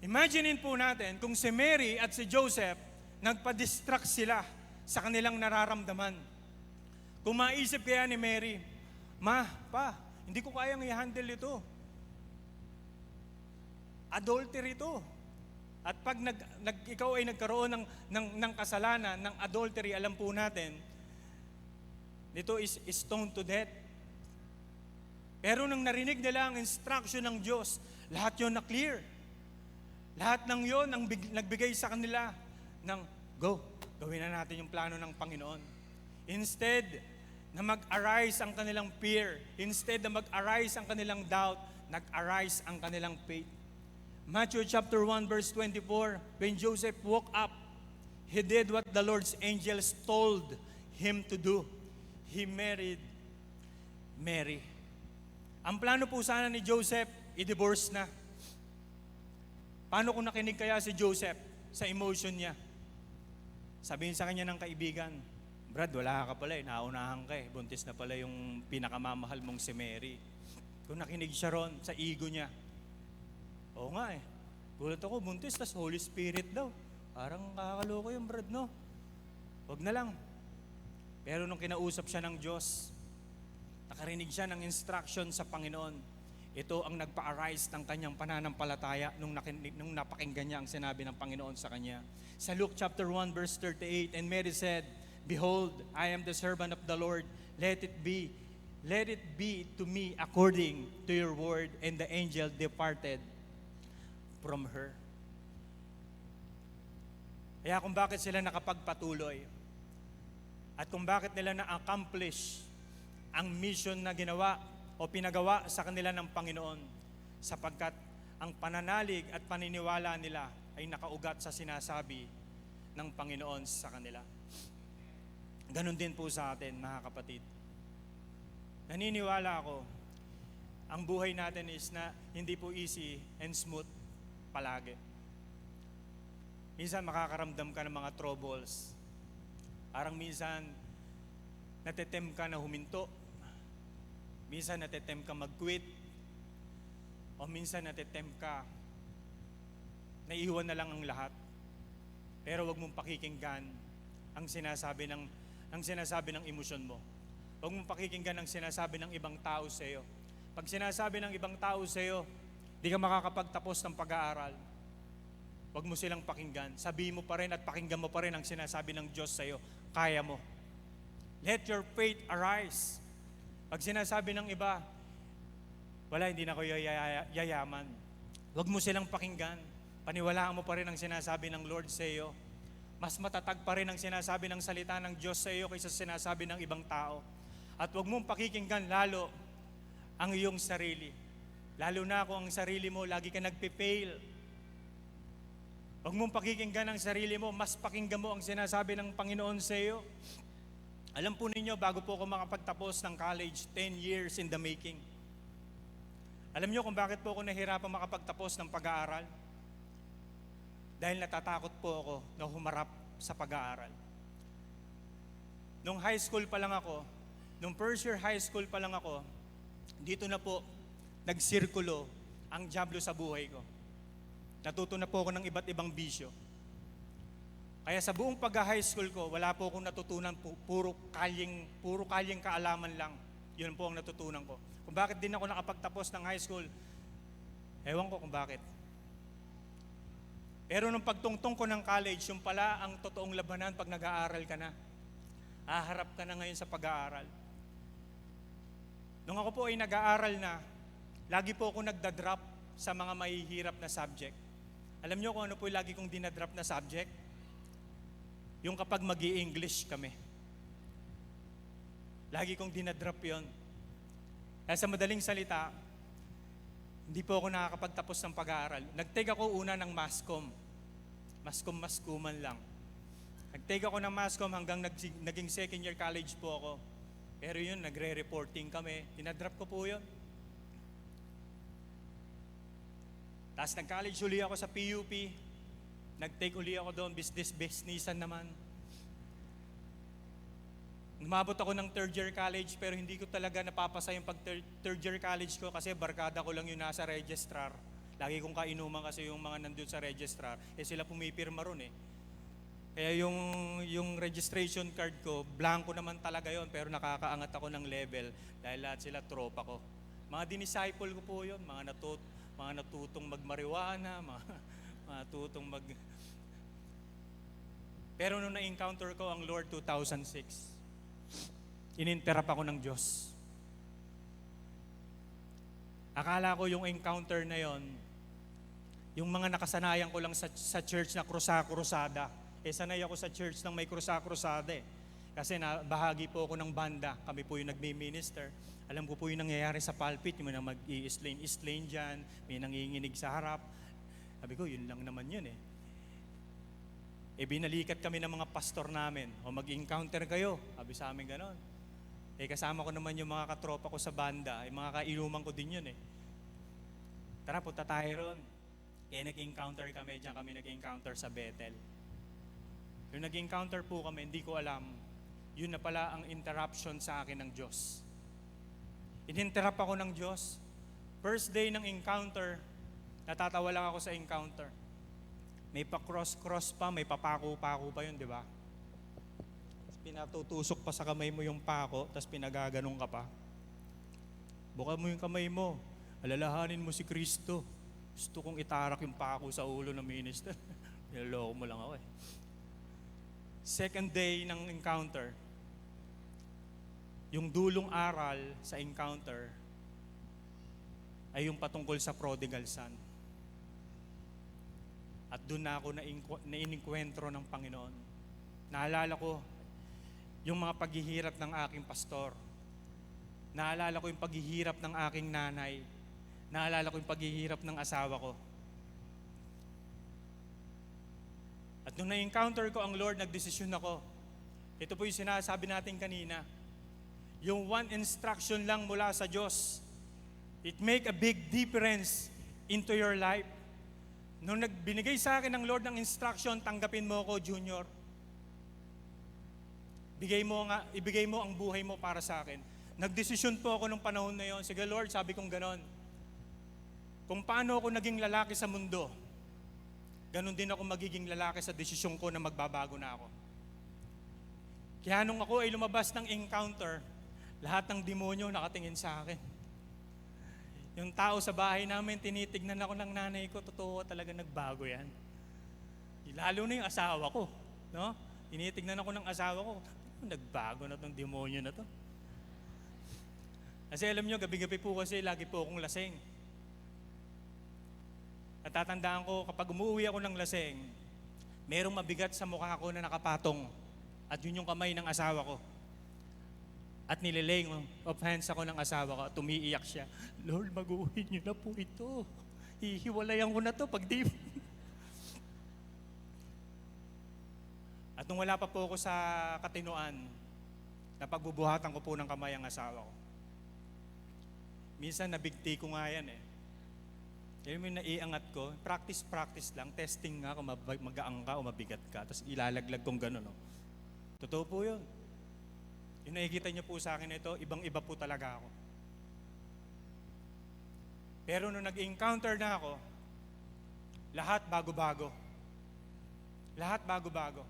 Imaginein po natin kung si Mary at si Joseph, nagpa-distract sila sa kanilang nararamdaman. Kung maisip kaya ni Mary, Ma, Pa, hindi ko kayang i-handle ito. Adultery ito. At pag ikaw ay nagkaroon ng kasalanan, ng adultery, alam po natin, ito is stoned to death. Pero nang narinig nila ang instruction ng Diyos, lahat yon na clear. Lahat ng yon ang nagbigay sa kanila ng go, gawin na natin yung plano ng Panginoon. Instead na mag-arise ang kanilang fear, instead na mag-arise ang kanilang doubt, nag-arise ang kanilang faith. Matthew chapter 1 verse 24, when Joseph woke up, he did what the Lord's angels told him to do. He married Mary. Ang plano po sana ni Joseph, i-divorce na. Paano kung nakinig kaya si Joseph sa emotion niya? Sabihin sa kanya ng kaibigan, Brad, wala ka pala eh, naunahan ka eh. Buntis na pala yung pinakamamahal mong si Mary. Kung nakinig siya ron sa ego niya, oo nga eh, gulat ako, buntis, tas Holy Spirit daw. Parang kakaloko yung Brad, no? Wag na lang. Pero nung kinausap siya ng Diyos, nakarinig siya ng instruction sa Panginoon, ito ang nagpa-arise ng kanyang pananampalataya nung napakinggan niya ang sinabi ng Panginoon sa kanya. Sa Luke chapter 1 verse 38, and Mary said, Behold, I am the servant of the Lord. Let it be to me according to your word. And the angel departed from her. Kaya kung bakit sila nakapagpatuloy at kung bakit nila na-accomplish ang mission na ginawa o pinagawa sa kanila ng Panginoon, sapagkat ang pananalig at paniniwala nila ay nakaugat sa sinasabi ng Panginoon sa kanila. Ganon din po sa atin, mga kapatid. Naniniwala ako, ang buhay natin is na hindi po easy and smooth palagi. Minsan makakaramdam ka ng mga troubles. Parang minsan natetem ka na huminto. Minsan natetem ka mag-quit. O minsan natetem ka na iwan na lang ang lahat. Pero wag mong pakikinggan ang sinasabi ng emosyon mo. Wag mong pakikinggan ang sinasabi ng ibang tao sa iyo. Pag sinasabi ng ibang tao sa iyo, di ka makakapagtapos ng pag-aaral. Wag mo silang pakinggan. Sabihin mo pa rin at pakinggan mo pa rin ang sinasabi ng Diyos sa iyo. Kaya mo. Let your faith arise. Pag sinasabi ng iba, wala, hindi na ako yayaman. Huwag mo silang pakinggan. Paniwalaan mo pa rin ang sinasabi ng Lord sa iyo. Mas matatag pa rin ang sinasabi ng salita ng Diyos sa iyo kaysa sinasabi ng ibang tao. At huwag mong pakikinggan lalo ang iyong sarili. Lalo na kung ang sarili mo, lagi ka nagpipail. Huwag mong pakikinggan ang sarili mo, mas pakinggan mo ang sinasabi ng Panginoon sa iyo. Alam po ninyo, bago po ako makapagtapos ng college, 10 years in the making. Alam niyo kung bakit po ako nahirapan makapagtapos ng pag-aaral? Dahil natatakot po ako na humarap sa pag-aaral. Nung high school pa lang ako, nung first year high school pa lang ako, dito na po nagsirkulo ang dyablo sa buhay ko. Natuto na po ako ng iba't ibang bisyo. Kaya sa buong pag-high school ko, wala po akong natutunan, puro kalyeng kaalaman lang. Yun po ang natutunan ko. Kung bakit din ako nakapagtapos ng high school, ewan ko kung bakit. Pero nung pagtungtong ko ng college, yung pala ang totoong labanan pag nag-aaral ka na. Haharap ka na ngayon sa pag-aaral. Nung ako po ay nag-aaral na, lagi po ako nagda-drop sa mga mahihirap na subject. Alam niyo kung ano po yung lagi kong dinadrop na subject? Yung kapag mag-i-English kami. Lagi kong dinadrop yon. Kaya sa madaling salita, hindi po ako nakakapagtapos ng pag-aaral. Nag-take ako una ng Mascom. Mascom-maskuman lang. Nag-take ako ng Mascom hanggang naging second year college po ako. Pero yun, nagre-reporting kami. Dinadrop ko po yun. Tapos nag-college uli ako sa PUP. Nag-take uli ako doon, business-businessan naman. Umabot ako ng third year college pero hindi ko talaga napapasa yung pag third year college ko kasi barkada ko lang yung nasa registrar. Lagi kong kainuman kasi yung mga nandun sa registrar. Sila pumipirma ron eh. Kaya yung registration card ko, blanco naman talaga yon pero nakakaangat ako ng level dahil lahat sila tropa ko. Mga dinisciple ko po yun, mga natutong magmariwana, mga natutong mag... Pero nung na-encounter ko ang Lord 2006, ininterrupt ako ng Diyos. Akala ko yung encounter na yon, yung mga nakasanayan ko lang sa church na krusa-krusada. Sanay ako sa church ng may krusa-krusada eh. Kasi bahagi po ako ng banda. Kami po yung nagmi-minister. Alam ko po yung nangyayari sa pulpit, yung mga mag-i-explain dyan, may nanginginig sa harap. Sabi ko, yun lang naman yun eh. Binalikat kami ng mga pastor namin. O mag-encounter kayo. Sabi sa amin ganon. Kasama ko naman yung mga katropa ko sa banda. Mga kainuman ko din yun eh. Tara, punta tayo ron. Kaya nag-encounter kami. Diyan kami nag-encounter sa Bethel. Yung nag-encounter po kami, hindi ko alam. Yun na pala ang interruption sa akin ng Diyos. In-interrupt ako ng Diyos. First day ng encounter, natatawa lang ako sa encounter. May pa-cross-cross pa, may papako-pako pa yun, di ba? Pinatutusok pa sa kamay mo yung pako, tapos pinagaganong ka pa. Buka mo yung kamay mo, alalahanin mo si Kristo. Gusto kong itarak yung pako sa ulo ng minister. Niloloko mo lang ako eh. Second day ng encounter, yung dulong aral sa encounter ay yung patungkol sa prodigal son. At doon na ako na-inenkwentro ng Panginoon. Naalala ko yung mga paghihirap ng aking pastor. Naalala ko yung paghihirap ng aking nanay. Naalala ko yung paghihirap ng asawa ko. At nung na-encounter ko ang Lord, nagdesisyon ako. Ito po yung sinasabi natin kanina. Yung one instruction lang mula sa Diyos, it make a big difference into your life. Nung nagbinigay sa akin ng Lord ng instruction, tanggapin mo ako, Junior. Ibigay mo ang buhay mo para sa akin. Nagdesisyon po ako nung panahon na yon. Sige Lord, sabi kong ganon. Kung paano ako naging lalaki sa mundo, ganon din ako magiging lalaki sa desisyon ko na magbabago na ako. Kaya nung ako ay lumabas ng encounter, lahat ng demonyo nakatingin sa akin. Yung tao sa bahay namin, tinitignan ako ng nanay ko, totoo talaga nagbago yan. Lalo na yung asawa ko. No? Tinitignan ako ng asawa ko, nagbago na tong demonyo na to. Kasi alam nyo, gabi-gabi po kasi lagi po akong lasing. Natatandaan ko, kapag umuwi ako ng lasing, merong mabigat sa mukha ko na nakapatong. At yun yung kamay ng asawa ko. At nililaying of hands ako ng asawa ko at umiiyak siya. Lord, mag-uwi niyo na po ito. Hihiwalayan ko na to pag di... At nung wala pa po ako sa katinoan, napagbubuhatan ko po ng kamay ang asawa ko. Minsan nabigti ko nga yan eh. Kaya may naiangat ko, practice lang, testing nga kung magaang ka o mabigat ka, tapos ilalaglag kong gano'n. No? Totoo po yun. Yung nakikita niyo po sa akin ito, ibang-iba po talaga ako. Pero nung nag-encounter na ako, lahat bago-bago. Lahat bago-bago.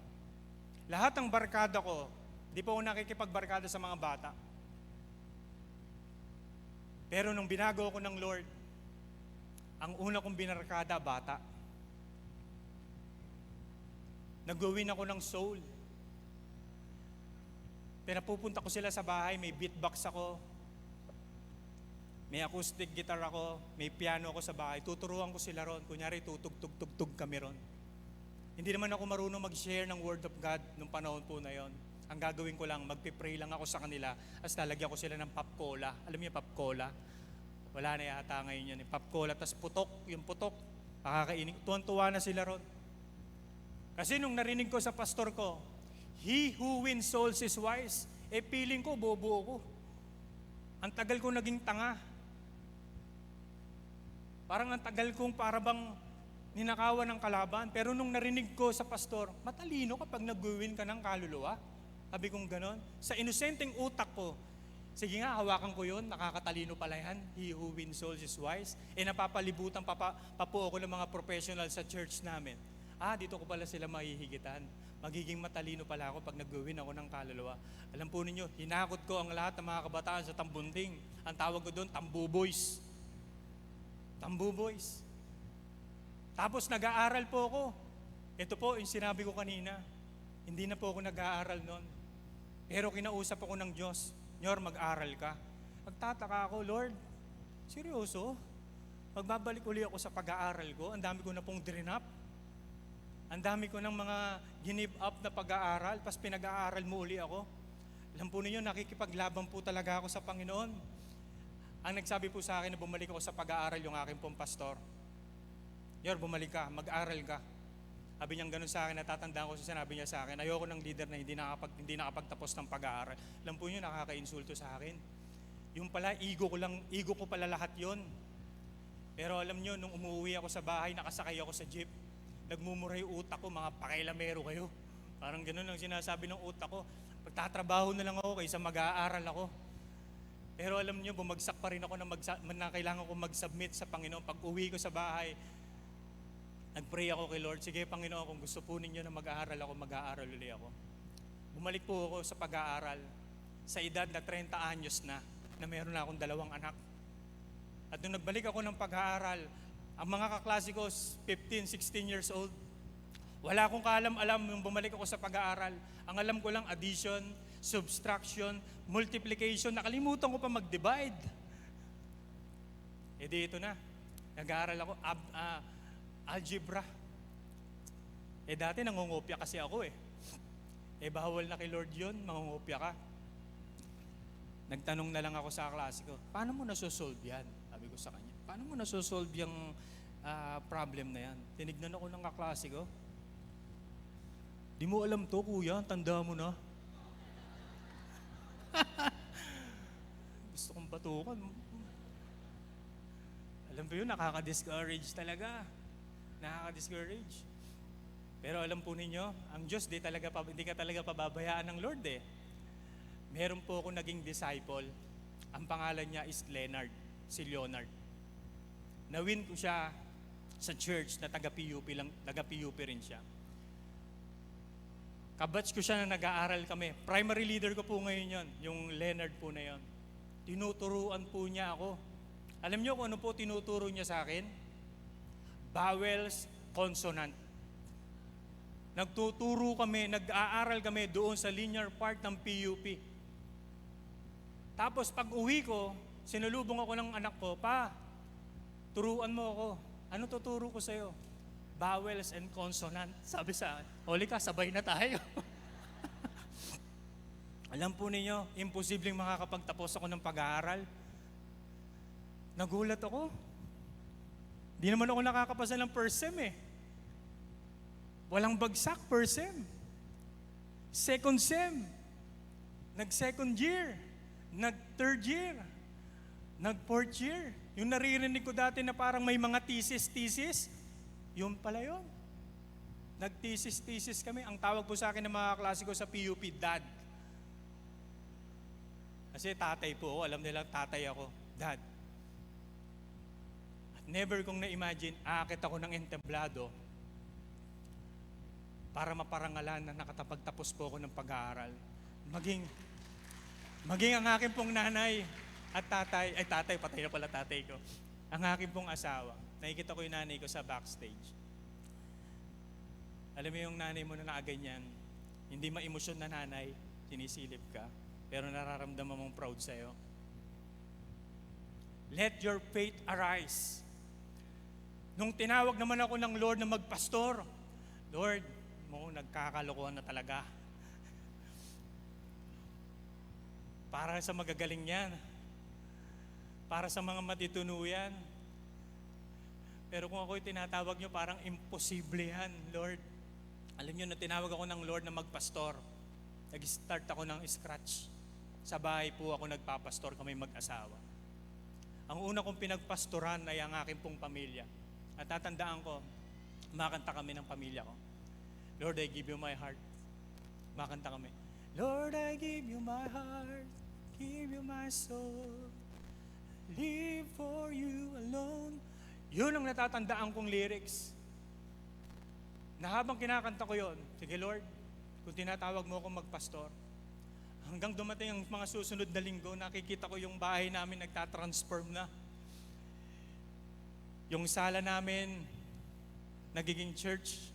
Lahat ng barkada ko, di po ako nakikipagbarkada sa mga bata. Pero nung binago ako ng Lord, ang una kong binarkada, bata. Nag-win ako ng soul. Pinapupunta ko sila sa bahay, may beatbox ako, may acoustic guitar ako, may piano ako sa bahay. Tuturuan ko sila ron. Kunyari, tutug-tug-tug kami ron. Hindi naman ako marunong mag-share ng Word of God nung panahon po na yon. Ang gagawin ko lang, magpipray lang ako sa kanila, as lalagyan ko sila ng pop cola. Alam niyo pop cola? Wala na yata ngayon yan. Pop cola, tas putok, yung putok, pakakainin. Tuwan-tuwa na sila ron. Kasi nung narinig ko sa pastor ko, he who wins souls is wise, feeling ko, bobo ko. Ang tagal kong naging tanga. Parang ang tagal kong parabang ninakawan ng kalaban. Pero nung narinig ko sa pastor, matalino kapag nag-win ka ng kaluluwa. Sabi kong ganon. Sa inosenteng utak ko, sige nga, hawakan ko yun, nakakatalino pala yan. He who wins souls is wise. Napapalibutan pa po ako ng mga professional sa church namin. Dito ko pala sila mahihigitan. Magiging matalino pala ako pag nag-win ako ng kaluluwa. Alam po ninyo, hinakot ko ang lahat ng mga kabataan sa tambunding. Ang tawag ko doon, Tambu Boys. Tambu Boys. Tapos nag-aaral po ako. Ito po yung sinabi ko kanina. Hindi na po ako nag-aaral noon. Pero kinausap ako ng Diyos, Nyor, mag-aral ka. Nagtataka ako, Lord, seryoso? Magbabalik uli ako sa pag-aaral ko. Ang dami ko na pong drinap. Ang dami ko ng mga give up na pag-aaral, pas pinag-aaral mo uli ako. Alam po ninyo, nakikipaglaban po talaga ako sa Panginoon. Ang nagsabi po sa akin na bumalik ako sa pag-aaral yung aking pong pastor. Yor, bumalik ka, mag-aral ka. Sabi niya ganun sa akin, natatandaan ko sa sinabi niya sa akin, ayoko ng leader na hindi nakapagtapos ng pag-aaral. Alam po niyo, nakaka-insulto sa akin. Yung pala, ego ko pala lahat yon. Pero alam niyo, nung umuwi ako sa bahay, nakasakay ako sa jeep, nagmumura yung utak ko, mga pakailamero kayo. Parang ganun ang sinasabi ng utak ko. Pagtatrabaho na lang ako kaysa mag-aaral ako. Pero alam niyo, bumagsak pa rin ako na kailangan ko mag-submit sa Panginoon. Pag uwi ko sa bahay, nag-pray ako kay Lord, sige Panginoon, kung gusto po ninyo na mag-aaral ako, mag-aaral ulit ako. Bumalik po ako sa pag-aaral sa edad na 30 anyos na meron na akong 2 anak. At nung nagbalik ako ng pag-aaral, ang mga kaklase ko, 15, 16 years old, wala akong kaalam-alam nung bumalik ako sa pag-aaral. Ang alam ko lang, addition, subtraction, multiplication, nakalimutan ko pa mag-divide. Di ito na, nag-aaral ako, algebra. Dati nangungopia kasi ako bawal na kay Lord yun, mangungopia ka. Nagtanong na lang ako sa klase ko, paano mo nasosolve yan? Sabi ko sa kanya, paano mo nasosolve yung problem na yan? Tinignan ako ng kaklase ko. Di mo alam to, kuya, tanda mo na. Gusto kong patukan. Alam mo yun, nakaka-discourage talaga. Nakaka-discourage. Pero alam po ninyo, ang Diyos hindi ka talaga pababayaan ng Lord Meron po ako naging disciple. Ang pangalan niya is Leonard, si Leonard. Nawin ko siya sa church na taga-PUP rin siya. Kabatch ko siya na nag-aaral kami. Primary leader ko po ngayon yon, yung Leonard po na yon. Tinuturuan po niya ako. Alam niyo kung ano po tinuturo niya sa akin? Vowels, consonant. Nagtuturo kami, nag-aaral kami doon sa linear part ng PUP. Tapos pag uwi ko, sinulubong ako ng anak ko, Pa, turuan mo ako. Ano tuturo ko sa'yo? Vowels and consonant. Sabi sa akin, huli ka, sabay na tayo. Alam po ninyo, imposibleng makakapagtapos ako ng pag-aaral. Nagulat ako. Di naman ako nakakapasa ng first sem Walang bagsak first sem. Second sem. Nag-second year. Nag-third year. Nag-fourth year. Yung naririnig ko dati na parang may mga thesis, yun pala yun. Nag-thesis kami. Ang tawag po sa akin ng mga klase ko sa PUP, Dad. Kasi tatay po ako. Alam nila, tatay ako. Dad. At never kong na-imagine, aakit ako ng entablado para maparangalan na nakatapagtapos po ako ng pag-aaral. Maging ang akin pong nanay, At tatay, patay na pala tatay ko. Ang aking pong asawa, nakikita ko yung nanay ko sa backstage. Alam mo yung nanay mo na nakaganyan, hindi ma-emosyon na nanay, sinisilip ka, pero nararamdaman mong proud sa'yo. Let your faith arise. Nung tinawag naman ako ng Lord na magpastor, Lord, mo nagkakalokohan na talaga. Para sa magagaling yan. Para sa mga matitunuyan. Pero kung ako'y tinatawag nyo, parang imposible yan, Lord. Alam nyo, na tinawag ako ng Lord na magpastor. Nag-start ako ng scratch. Sa bahay po ako nagpapastor, kami mag-asawa. Ang una kong pinagpastoran ay ang aking pong pamilya. At tatandaan ko, makanta kami ng pamilya ko. Lord, I give you my heart. Makanta kami. Lord, I give you my heart, give you my soul, live for you alone. Yun ang natatandaan kong lyrics. Na habang kinakanta ko yun, sige Lord, kung tinatawag mo akong magpastor, hanggang dumating ang mga susunod na linggo, nakikita ko yung bahay namin nagtatransform na. Yung sala namin, nagiging church.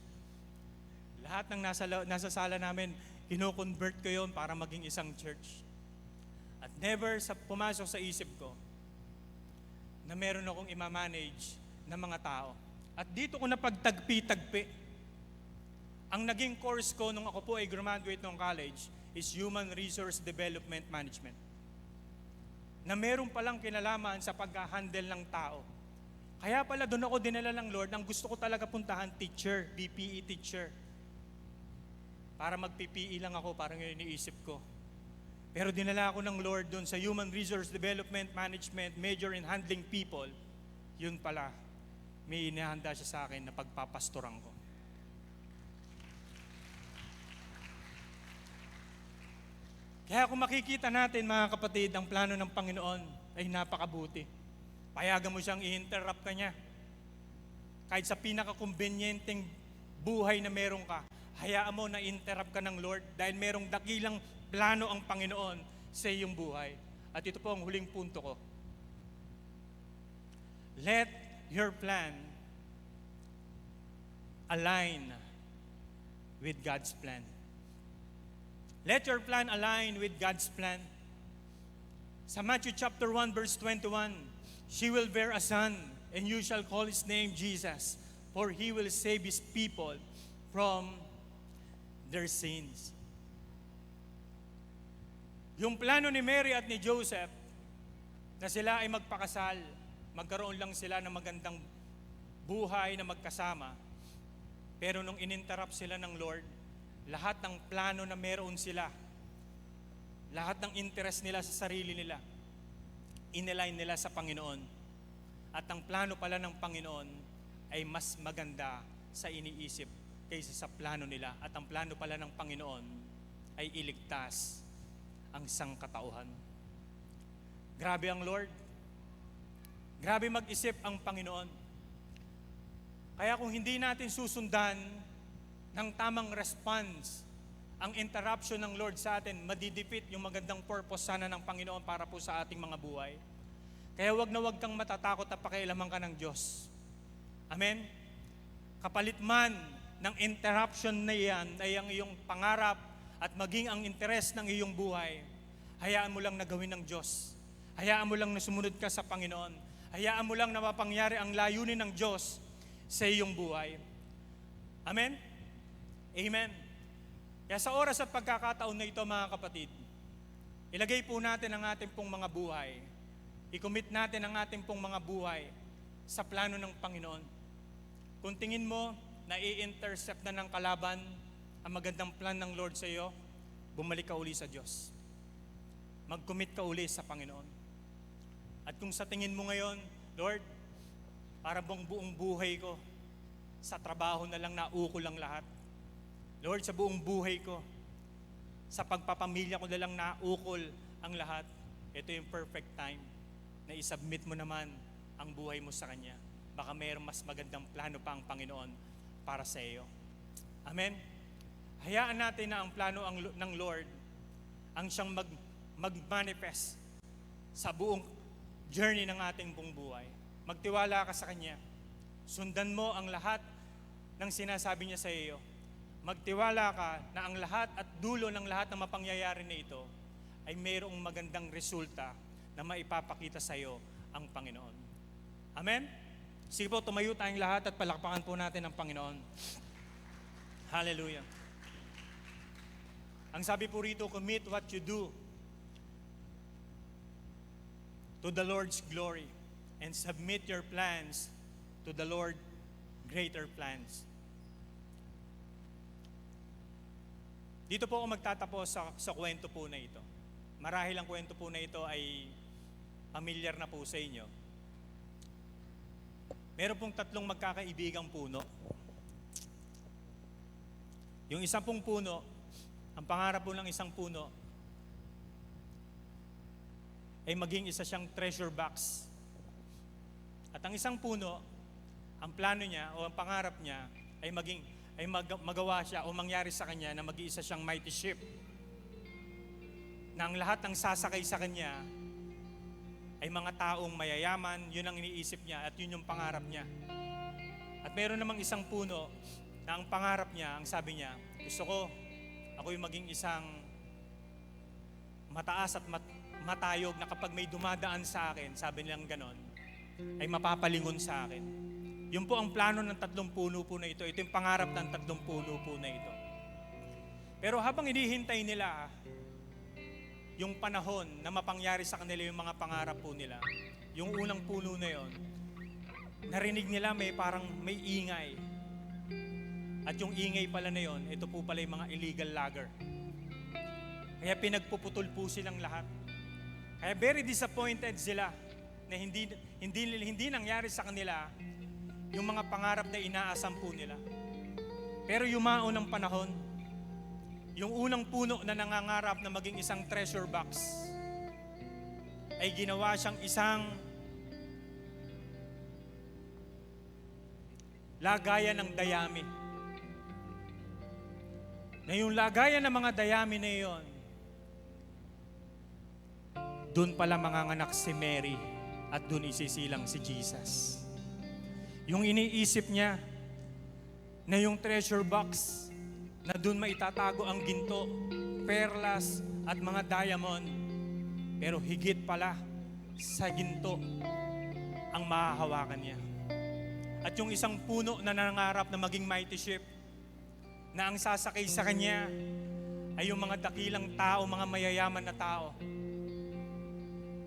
Lahat ng nasa sala namin, kino-convert ko yon para maging isang church. At never pumasok sa isip ko na meron akong ima-manage ng mga tao. At dito ko napagtagpi-tagpi. Ang naging course ko nung ako po ay graduate ng college is Human Resource Development Management. Na meron palang kinalaman sa pag-handle ng tao. Kaya pala doon ako dinala ng Lord, ang gusto ko talaga puntahan, teacher, BPE teacher. Para mag-PPE lang ako, parang yun iniisip ko. Pero dinala ako ng Lord doon sa Human Resource Development Management, major in handling people. Yun pala, may inihanda siya sa akin na pagpapastoran ko. Kaya kung makikita natin mga kapatid, ang plano ng Panginoon ay napakabuti. Payagan mo siyang i-interrupt ka niya. Kahit sa pinaka-convenienteng buhay na meron ka, hayaan mo na interrupt ka ng Lord dahil merong dakilang plano ang Panginoon sa iyong buhay. At ito po ang huling punto ko. Let your plan align with God's plan. Let your plan align with God's plan. Sa Matthew chapter 1 verse 21, she will bear a son and you shall call his name Jesus, for he will save his people from their sins. Yung plano ni Mary at ni Joseph na sila ay magpakasal, magkaroon lang sila ng magandang buhay na magkasama. Pero nung ininterrupt sila ng Lord, lahat ng plano na meron sila, lahat ng interest nila sa sarili nila, inalign nila sa Panginoon. At ang plano pala ng Panginoon ay mas maganda sa iniisip kaysa sa plano nila. At ang plano pala ng Panginoon ay iligtas ang sangkatauhan. Grabe ang Lord. Grabe mag-isip ang Panginoon. Kaya kung hindi natin susundan ng tamang response ang interruption ng Lord sa atin, madidipit yung magandang purpose sana ng Panginoon para po sa ating mga buhay. Kaya wag na wag kang matatakot na pakialaman ka ng Diyos. Amen? Kapalit man ng interruption na yan ay ang iyong pangarap at maging ang interes ng iyong buhay, hayaan mo lang na gawin ng Diyos. Hayaan mo lang na sumunod ka sa Panginoon. Hayaan mo lang na mapangyari ang layunin ng Diyos sa iyong buhay. Amen? Amen. Kaya sa oras at pagkakataon na ito mga kapatid, ilagay po natin ang ating pong mga buhay. I-commit natin ang ating pong mga buhay sa plano ng Panginoon. Kung tingin mo na i-intercept na ng kalaban ang magandang plan ng Lord sa iyo, bumalik ka uli sa Diyos. Mag-commit ka uli sa Panginoon. At kung sa tingin mo ngayon, Lord, para bang buong buhay ko, sa trabaho na lang naukol ang lahat. Lord, sa buong buhay ko, sa pagpapamilya ko na lang naukol ang lahat. Ito yung perfect time na isubmit mo naman ang buhay mo sa Kanya. Baka mayroong mas magandang plano pa ang Panginoon para sa iyo. Amen? Hayaan natin na ang plano ng Lord ang siyang mag-manifest sa buong journey ng ating buong buhay. Magtiwala ka sa Kanya. Sundan mo ang lahat ng sinasabi niya sa iyo. Magtiwala ka na ang lahat at dulo ng lahat ng mapangyayari na ito ay mayroong magandang resulta na maipapakita sa iyo ang Panginoon. Amen? Sige po, tumayo tayong lahat at palakpakan po natin ang Panginoon. Hallelujah. Ang sabi po rito, commit what you do to the Lord's glory and submit your plans to the Lord greater plans. Dito po ako magtatapos sa kwento po na ito. Marahil ang kwento po na ito ay familiar na po sa inyo. Meron pong 3 magkakaibigang puno. Yung isang pong puno, ang pangarap po ng isang puno ay maging isa siyang treasure box. At ang isang puno, ang plano niya o ang pangarap niya ay magawa siya o mangyari sa kanya na mag-iisa siyang mighty ship. Na ang lahat ng sasakay sa kanya ay mga taong mayayaman, yun ang iniisip niya at yun yung pangarap niya. At meron namang isang puno na ang pangarap niya, ang sabi niya, gusto ko, ako'y maging isang mataas at matayog na kapag may dumadaan sa akin, sabi nilang ganon, ay mapapalingon sa akin. Yun po ang plano ng 3 puno po na ito. Ito yung pangarap ng 3 puno po na ito. Pero habang hinihintay nila yung panahon na mapangyari sa kanila yung mga pangarap po nila, yung unang puno na yon, narinig nila may ingay. At yung ingay pala na yon, ito po pala yung mga illegal logger. Kaya pinagpuputol po silang lahat. Kaya very disappointed sila na hindi nangyari sa kanila yung mga pangarap na inaasam po nila. Pero yumaon ang panahon, yung unang puno na nangangarap na maging isang treasure box ay ginawa siyang isang lagayan ng dayami. Na yung lagayan ng mga dayami na iyon, doon pala manganganak si Mary at doon isisilang si Jesus. Yung iniisip niya na yung treasure box na doon maitatago ang ginto, perlas at mga diamond, pero higit pala sa ginto ang mahahawakan niya. At yung isang puno na nangangarap na maging mighty ship, na ang sasakay sa kanya ay yung mga dakilang tao, mga mayayaman na tao.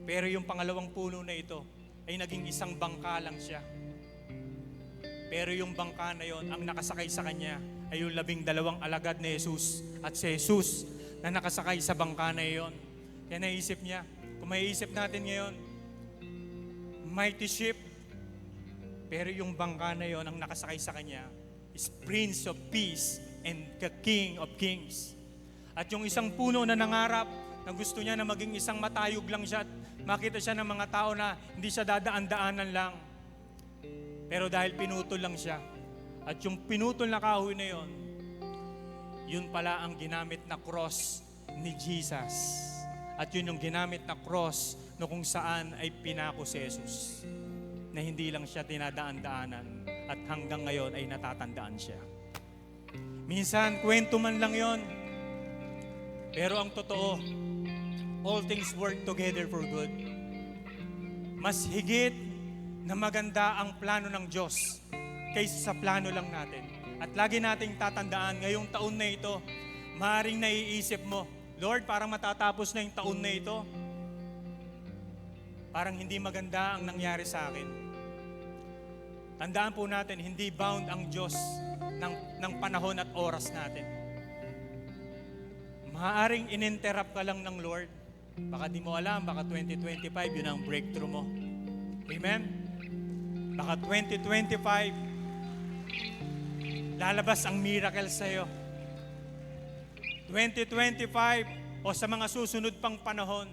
Pero yung pangalawang puno na ito ay naging isang bangka lang siya. Pero yung bangka na yon, ang nakasakay sa kanya ay yung 12 alagad ni Jesus. At si Jesus na nakasakay sa bangka na yon. Kaya naisip niya, kung maiisip natin ngayon, mighty ship, pero yung bangka na yon, ang nakasakay sa kanya is Prince of Peace and the King of Kings. At yung isang puno na nangarap na gusto niya na maging isang matayog lang siya at makita siya ng mga tao na hindi siya dadaan-daanan lang. Pero dahil pinutol lang siya, at yung pinutol na kahoy na yon, yun pala ang ginamit na cross ni Jesus. At yun yung ginamit na cross no kung saan ay pinako si Jesus. Na hindi lang siya tinadaan-daanan at hanggang ngayon ay natatandaan siya. Minsan, kwento man lang yon. Pero ang totoo, all things work together for good. Mas higit na maganda ang plano ng Diyos kaysa sa plano lang natin. At lagi nating tatandaan, ngayong taon na ito, maaaring naiisip mo, Lord, parang matatapos na yung taon na ito. Parang hindi maganda ang nangyari sa akin. Tandaan po natin, hindi bound ang Diyos ng panahon at oras natin. Maaaring ininterrupt ka lang ng Lord. Baka di mo alam, baka 2025, yun ang breakthrough mo. Amen? Baka 2025, lalabas ang miracle sa'yo. 2025 o sa mga susunod pang panahon,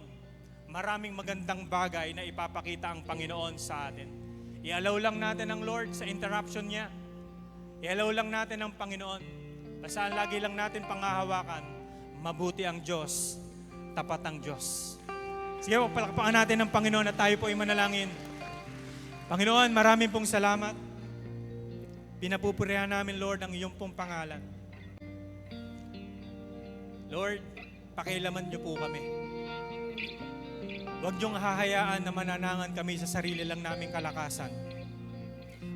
maraming magandang bagay na ipapakita ang Panginoon sa atin. I-allow lang natin ang Lord sa interruption niya. I-allow lang natin ang Panginoon. Basta lagi lang natin panghahawakan, mabuti ang Diyos, tapat ang Diyos. Sige po, palakpakan natin ng Panginoon at tayo po ay manalangin. Panginoon, maraming pong salamat. Pinapupurihan namin, Lord, ang iyong pong pangalan. Lord, pakialaman niyo po kami. Huwag niyong hahayaan na mananangan kami sa sarili lang naming kalakasan.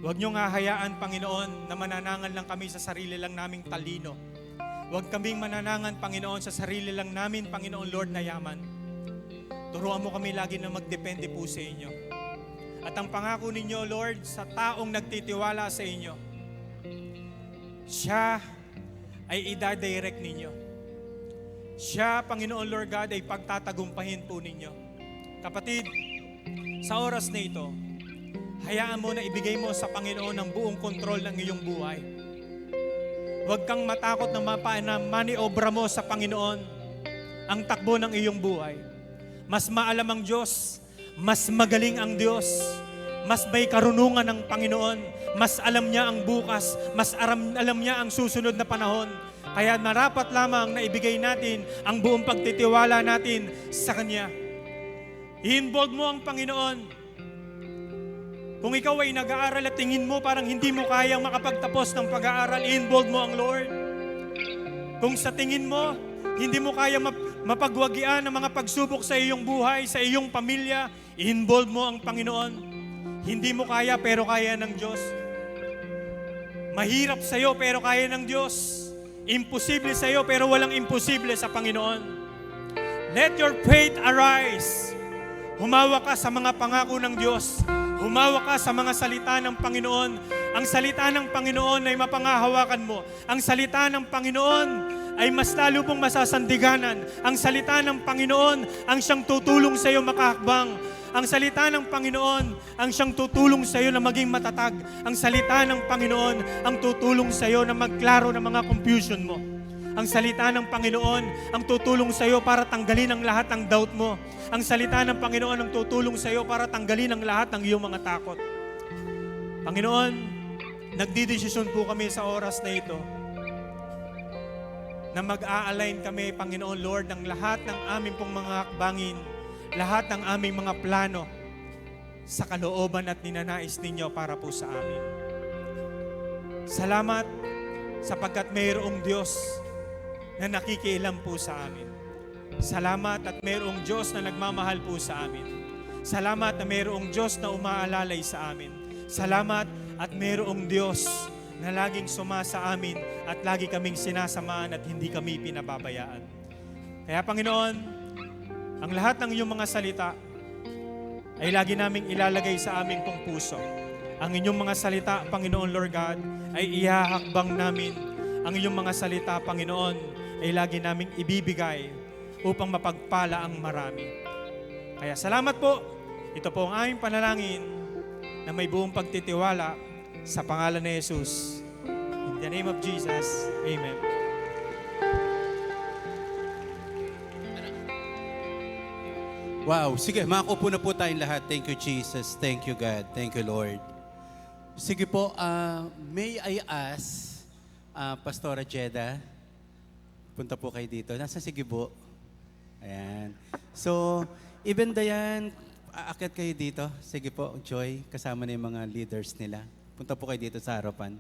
Huwag niyong hahayaan, Panginoon, na mananangan lang kami sa sarili lang naming talino. Huwag kaming mananangan, Panginoon, sa sarili lang namin, Panginoon Lord, na yaman. Turuan mo kami lagi na magdepende po sa inyo. At ang pangako ninyo, Lord, sa taong nagtitiwala sa inyo, siya ay idadirect ninyo. Siya, Panginoon Lord God, ay pagtatagumpahin po ninyo. Kapatid, sa oras na ito, hayaan mo na ibigay mo sa Panginoon ang buong kontrol ng iyong buhay. Huwag kang matakot na maniobra mo sa Panginoon ang takbo ng iyong buhay. Mas maalam ang Diyos, mas magaling ang Diyos, mas may karunungan ng Panginoon, mas alam niya ang bukas, mas alam niya ang susunod na panahon. Kaya marapat lamang na ibigay natin ang buong pagtitiwala natin sa Kanya. I-involve mo ang Panginoon. Kung ikaw ay nag-aaral at tingin mo parang hindi mo kayang makapagtapos ng pag-aaral, i-involve mo ang Lord. Kung sa tingin mo, hindi mo kaya mapagwagian ng mga pagsubok sa iyong buhay, sa iyong pamilya, i-involve mo ang Panginoon. Hindi mo kaya pero kaya ng Diyos. Mahirap sa iyo pero kaya ng Diyos. Imposible sa iyo pero walang imposible sa Panginoon. Let your faith arise. Humawa ka sa mga pangako ng Diyos. Humawa ka sa mga salita ng Panginoon. Ang salita ng Panginoon ay mapangahawakan mo. Ang salita ng Panginoon ay mas lalo pong masasandiganan. Ang salita ng Panginoon ang siyang tutulong sa iyo makahakbang. Ang salita ng Panginoon ang siyang tutulong sa iyo na maging matatag. Ang salita ng Panginoon ang tutulong sa iyo na magklaro ng mga confusion mo. Ang salita ng Panginoon ang tutulong sa iyo para tanggalin ang lahat ng doubt mo. Ang salita ng Panginoon ang tutulong sa iyo para tanggalin ang lahat ng iyong mga takot. Panginoon, nagdidesisyon po kami sa oras na ito na mag-a-align kami, Panginoon Lord, ng lahat ng aming pong mga hakbangin, lahat ng aming mga plano sa kalooban at ninanais ninyo para po sa amin. Salamat sapagkat mayroong Diyos na nakikialam po sa amin. Salamat at mayroong Diyos na nagmamahal po sa amin. Salamat na mayroong Diyos na umaalalay sa amin. Salamat at mayroong Diyos na laging sumasa amin at lagi kaming sinasamahan at hindi kami pinababayaan. Kaya Panginoon, ang lahat ng iyong mga salita ay lagi naming ilalagay sa aming pong puso. Ang inyong mga salita, Panginoon Lord God, ay ihahakbang namin. Ang inyong mga salita, Panginoon, ay lagi naming ibibigay upang mapagpala ang marami. Kaya salamat po. Ito po ang aming panalangin na may buong pagtitiwala sa pangalan ni Jesus. In the name of Jesus, Amen. Wow, sige, makupo na po tayong lahat. Thank you, Jesus. Thank you, God. Thank you, Lord. Sige po, may I ask, Pastora Jeda, punta po kayo dito. Nasa sige po. Ayan. So, even Dayan, aakyat kayo dito. Sige po, Joy, kasama na yung mga leaders nila. Punta po kayo dito sa harapan.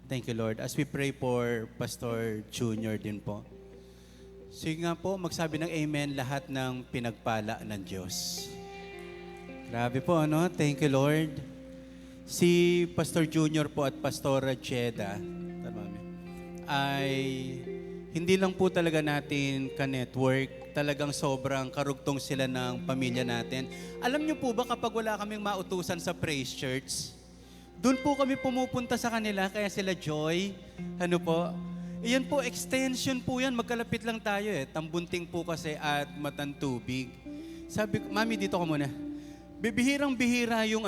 Thank you, Lord. As we pray for Pastor Junior din po. Sige nga po, magsabi ng amen lahat ng pinagpala ng Diyos. Grabe po, ano? Thank you, Lord. Si Pastor Junior po at Pastora Jeda, ay hindi lang po talaga natin ka-network, talagang sobrang karugtong sila ng pamilya natin. Alam niyo po ba kapag wala kaming mautusan sa Praise Church, doon po kami pumupunta sa kanila, kaya sila Joy, ano po, iyan po, extension po yan, magkalapit lang tayo Tambunting po kasi at Matantubig. Sabi ko, Mami, dito ka muna. Bihirang-bihira yung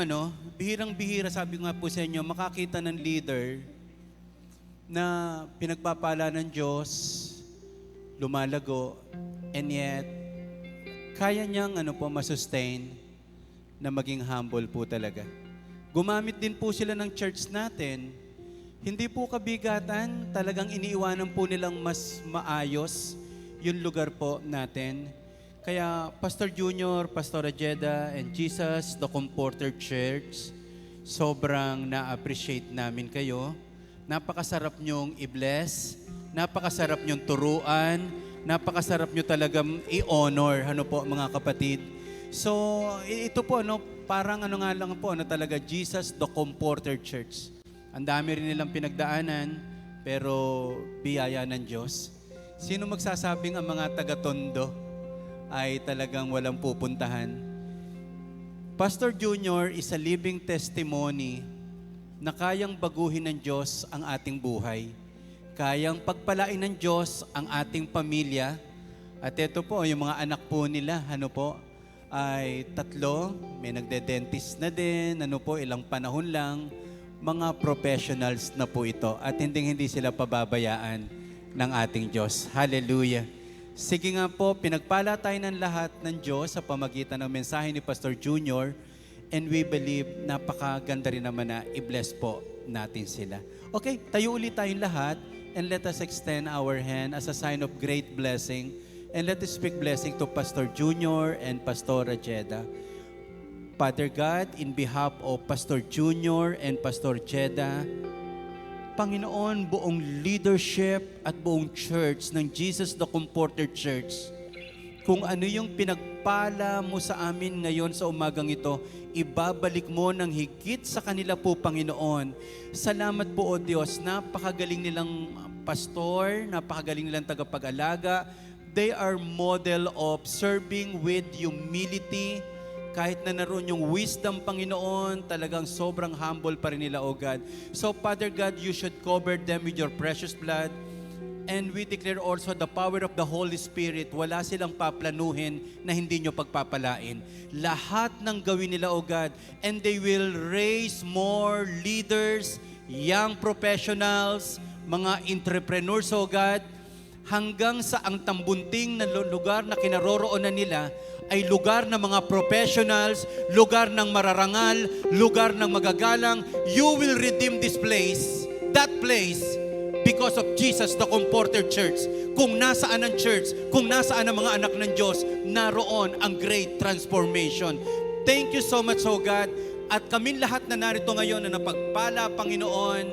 bihirang-bihira, sabi ko nga po sa inyo, makakita ng leader na pinagpapala ng Diyos, lumalago, and yet, kaya niyang masustain na maging humble po talaga. Gumamit din po sila ng church natin. Hindi po kabigatan, talagang iniiwanan po nilang mas maayos yung lugar po natin. Kaya Pastor Junior, Pastora Jeda, and Jesus, the Comforter Church, sobrang na-appreciate namin kayo. Napakasarap nyong i-bless, napakasarap nyong turuan, napakasarap nyo talagang i-honor, ano po mga kapatid. So, ito po, parang ano nga lang po, talaga Jesus, the Comforter Church. Ang dami rin nilang pinagdaanan, pero biyaya ng Diyos. Sino magsasabing ang mga taga-Tondo ay talagang walang pupuntahan? Pastor Junior is a living testimony na kayang baguhin ng Diyos ang ating buhay. Kayang pagpalain ng Diyos ang ating pamilya. At ito po, yung mga anak po nila, ay 3, may nagde-dentist na din, ilang panahon lang, mga professionals na po ito. At hindi sila pababayaan ng ating Diyos. Hallelujah! Sige nga po, pinagpala tayo ng lahat ng Diyos sa pamagitan ng mensahe ni Pastor Junior, and we believe napakaganda rin naman na i-bless po natin sila. Okay, tayo ulit tayong lahat, and let us extend our hand as a sign of great blessing, and let us speak blessing to Pastor Junior and Pastora Jeda. Father God, in behalf of Pastor Junior and Pastor Jeda, Panginoon, buong leadership at buong church ng Jesus the Comforter Church, kung ano yung pinagpala mo sa amin ngayon sa umagang ito, ibabalik mo ng higit sa kanila po, Panginoon. Salamat po, O Diyos, napakagaling nilang pastor, napakagaling nilang tagapag-alaga. They are model of serving with humility. Kahit na naroon yung wisdom, Panginoon, talagang sobrang humble pa rin nila, O God. So, Father God, you should cover them with your precious blood. And we declare also the power of the Holy Spirit. Wala silang paplanuhin na hindi nyo pagpapalain. Lahat ng gawin nila, O God. And they will raise more leaders, young professionals, mga entrepreneurs, O God, hanggang sa ang tambunting na lugar na kinaroroonan nila ay lugar ng mga professionals, lugar ng mararangal, lugar ng magagalang. You will redeem this place, that place, because of Jesus, the Comforter Church. Kung nasaan ang church, kung nasaan ang mga anak ng Diyos, naroon ang great transformation. Thank you so much, O God. At kami lahat na narito ngayon na napagpala, Panginoon,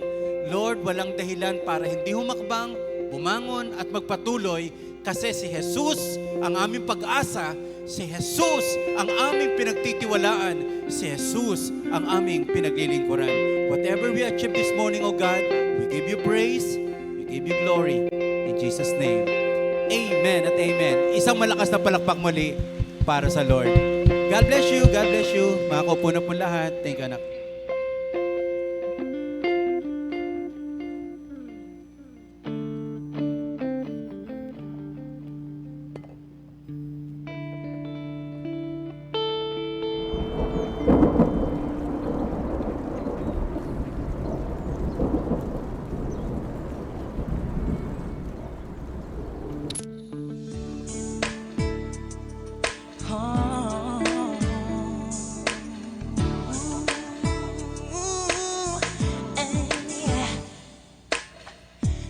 Lord, walang dahilan para hindi humakbang, bumangon at magpatuloy, kasi si Jesus ang aming pag-asa, si Jesus ang aming pinagtitiwalaan, si Jesus ang aming pinaglilingkuran. Whatever we achieve this morning, O God, we give you praise, we give you glory. In Jesus' name, amen at amen. Isang malakas na palakpak muli para sa Lord. God bless you, God bless you. Makakaupo na po lahat. Thank you, anak.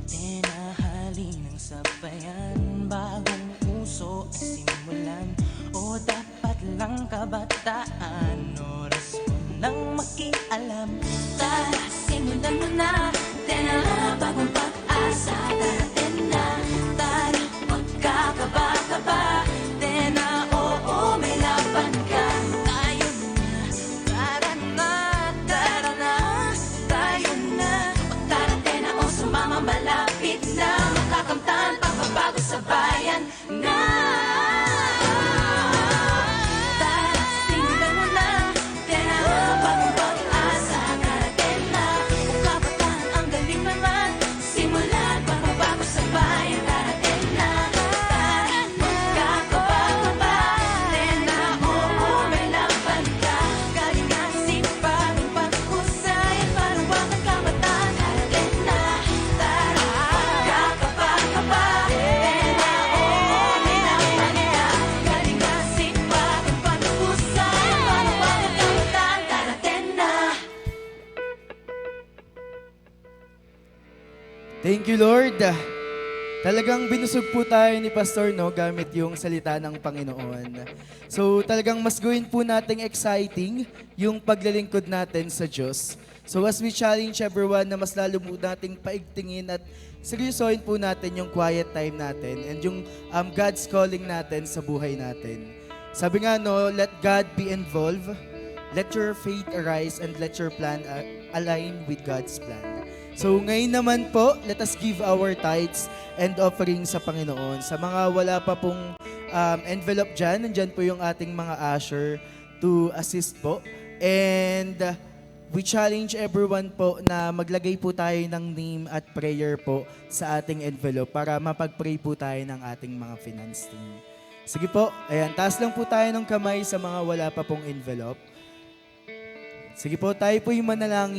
Tinahali ng sabayan, bagong puso ang simulan, o dapat lang kabataan, oras mo nang makialam. Tara, simulan mo na, tena, bagong pag-asa, darating na. Tara, huwag ka kaba-kaba, tena, oo, may laban ka. Tayo na, tara na, Tara na, tayo na. Tara, tena, o sumama, malapit na. Makakamtan, pagbabago sa bayan na. Tara, simulan mo na, tena, bagong pag-asa, darating na. Kung kabataan, ang galing naman, simulan, pagbabago sa bayan, darating na. Tara, huwag ka kaba-kaba, tena, oo, may laban ka. galingan, sipag, ang pag-usay, Panawagan kabataan, darating na. Tara, huwag ka kaba-kaba, tena, oo, may laban ka. Galingan, sipag, ang pag-usay, panawagan kabataan, darating na. Thank you, Lord. Talagang binusog po tayo ni Pastor, no, gamit yung salita ng Panginoon. So talagang mas gawin po nating exciting yung paglilingkod natin sa Diyos. So as we challenge everyone na mas lalo po nating paigtingin at seryosohin po natin yung quiet time natin and yung God's calling natin sa buhay natin. Sabi nga, no, let God be involved, let your faith arise, and let your plan align with God's plan. So ngayon naman po, let us give our tithes and offerings sa Panginoon. Sa mga wala pa pong envelope dyan, nandyan po yung ating mga usher to assist po. And we challenge everyone po na maglagay po tayo ng name at prayer po sa ating envelope para mapag-pray po tayo ng ating mga finance team. Sige po, ayan, taas lang po tayo ng kamay sa mga wala pa pong envelope. Sige po, tayo po yung manalangin.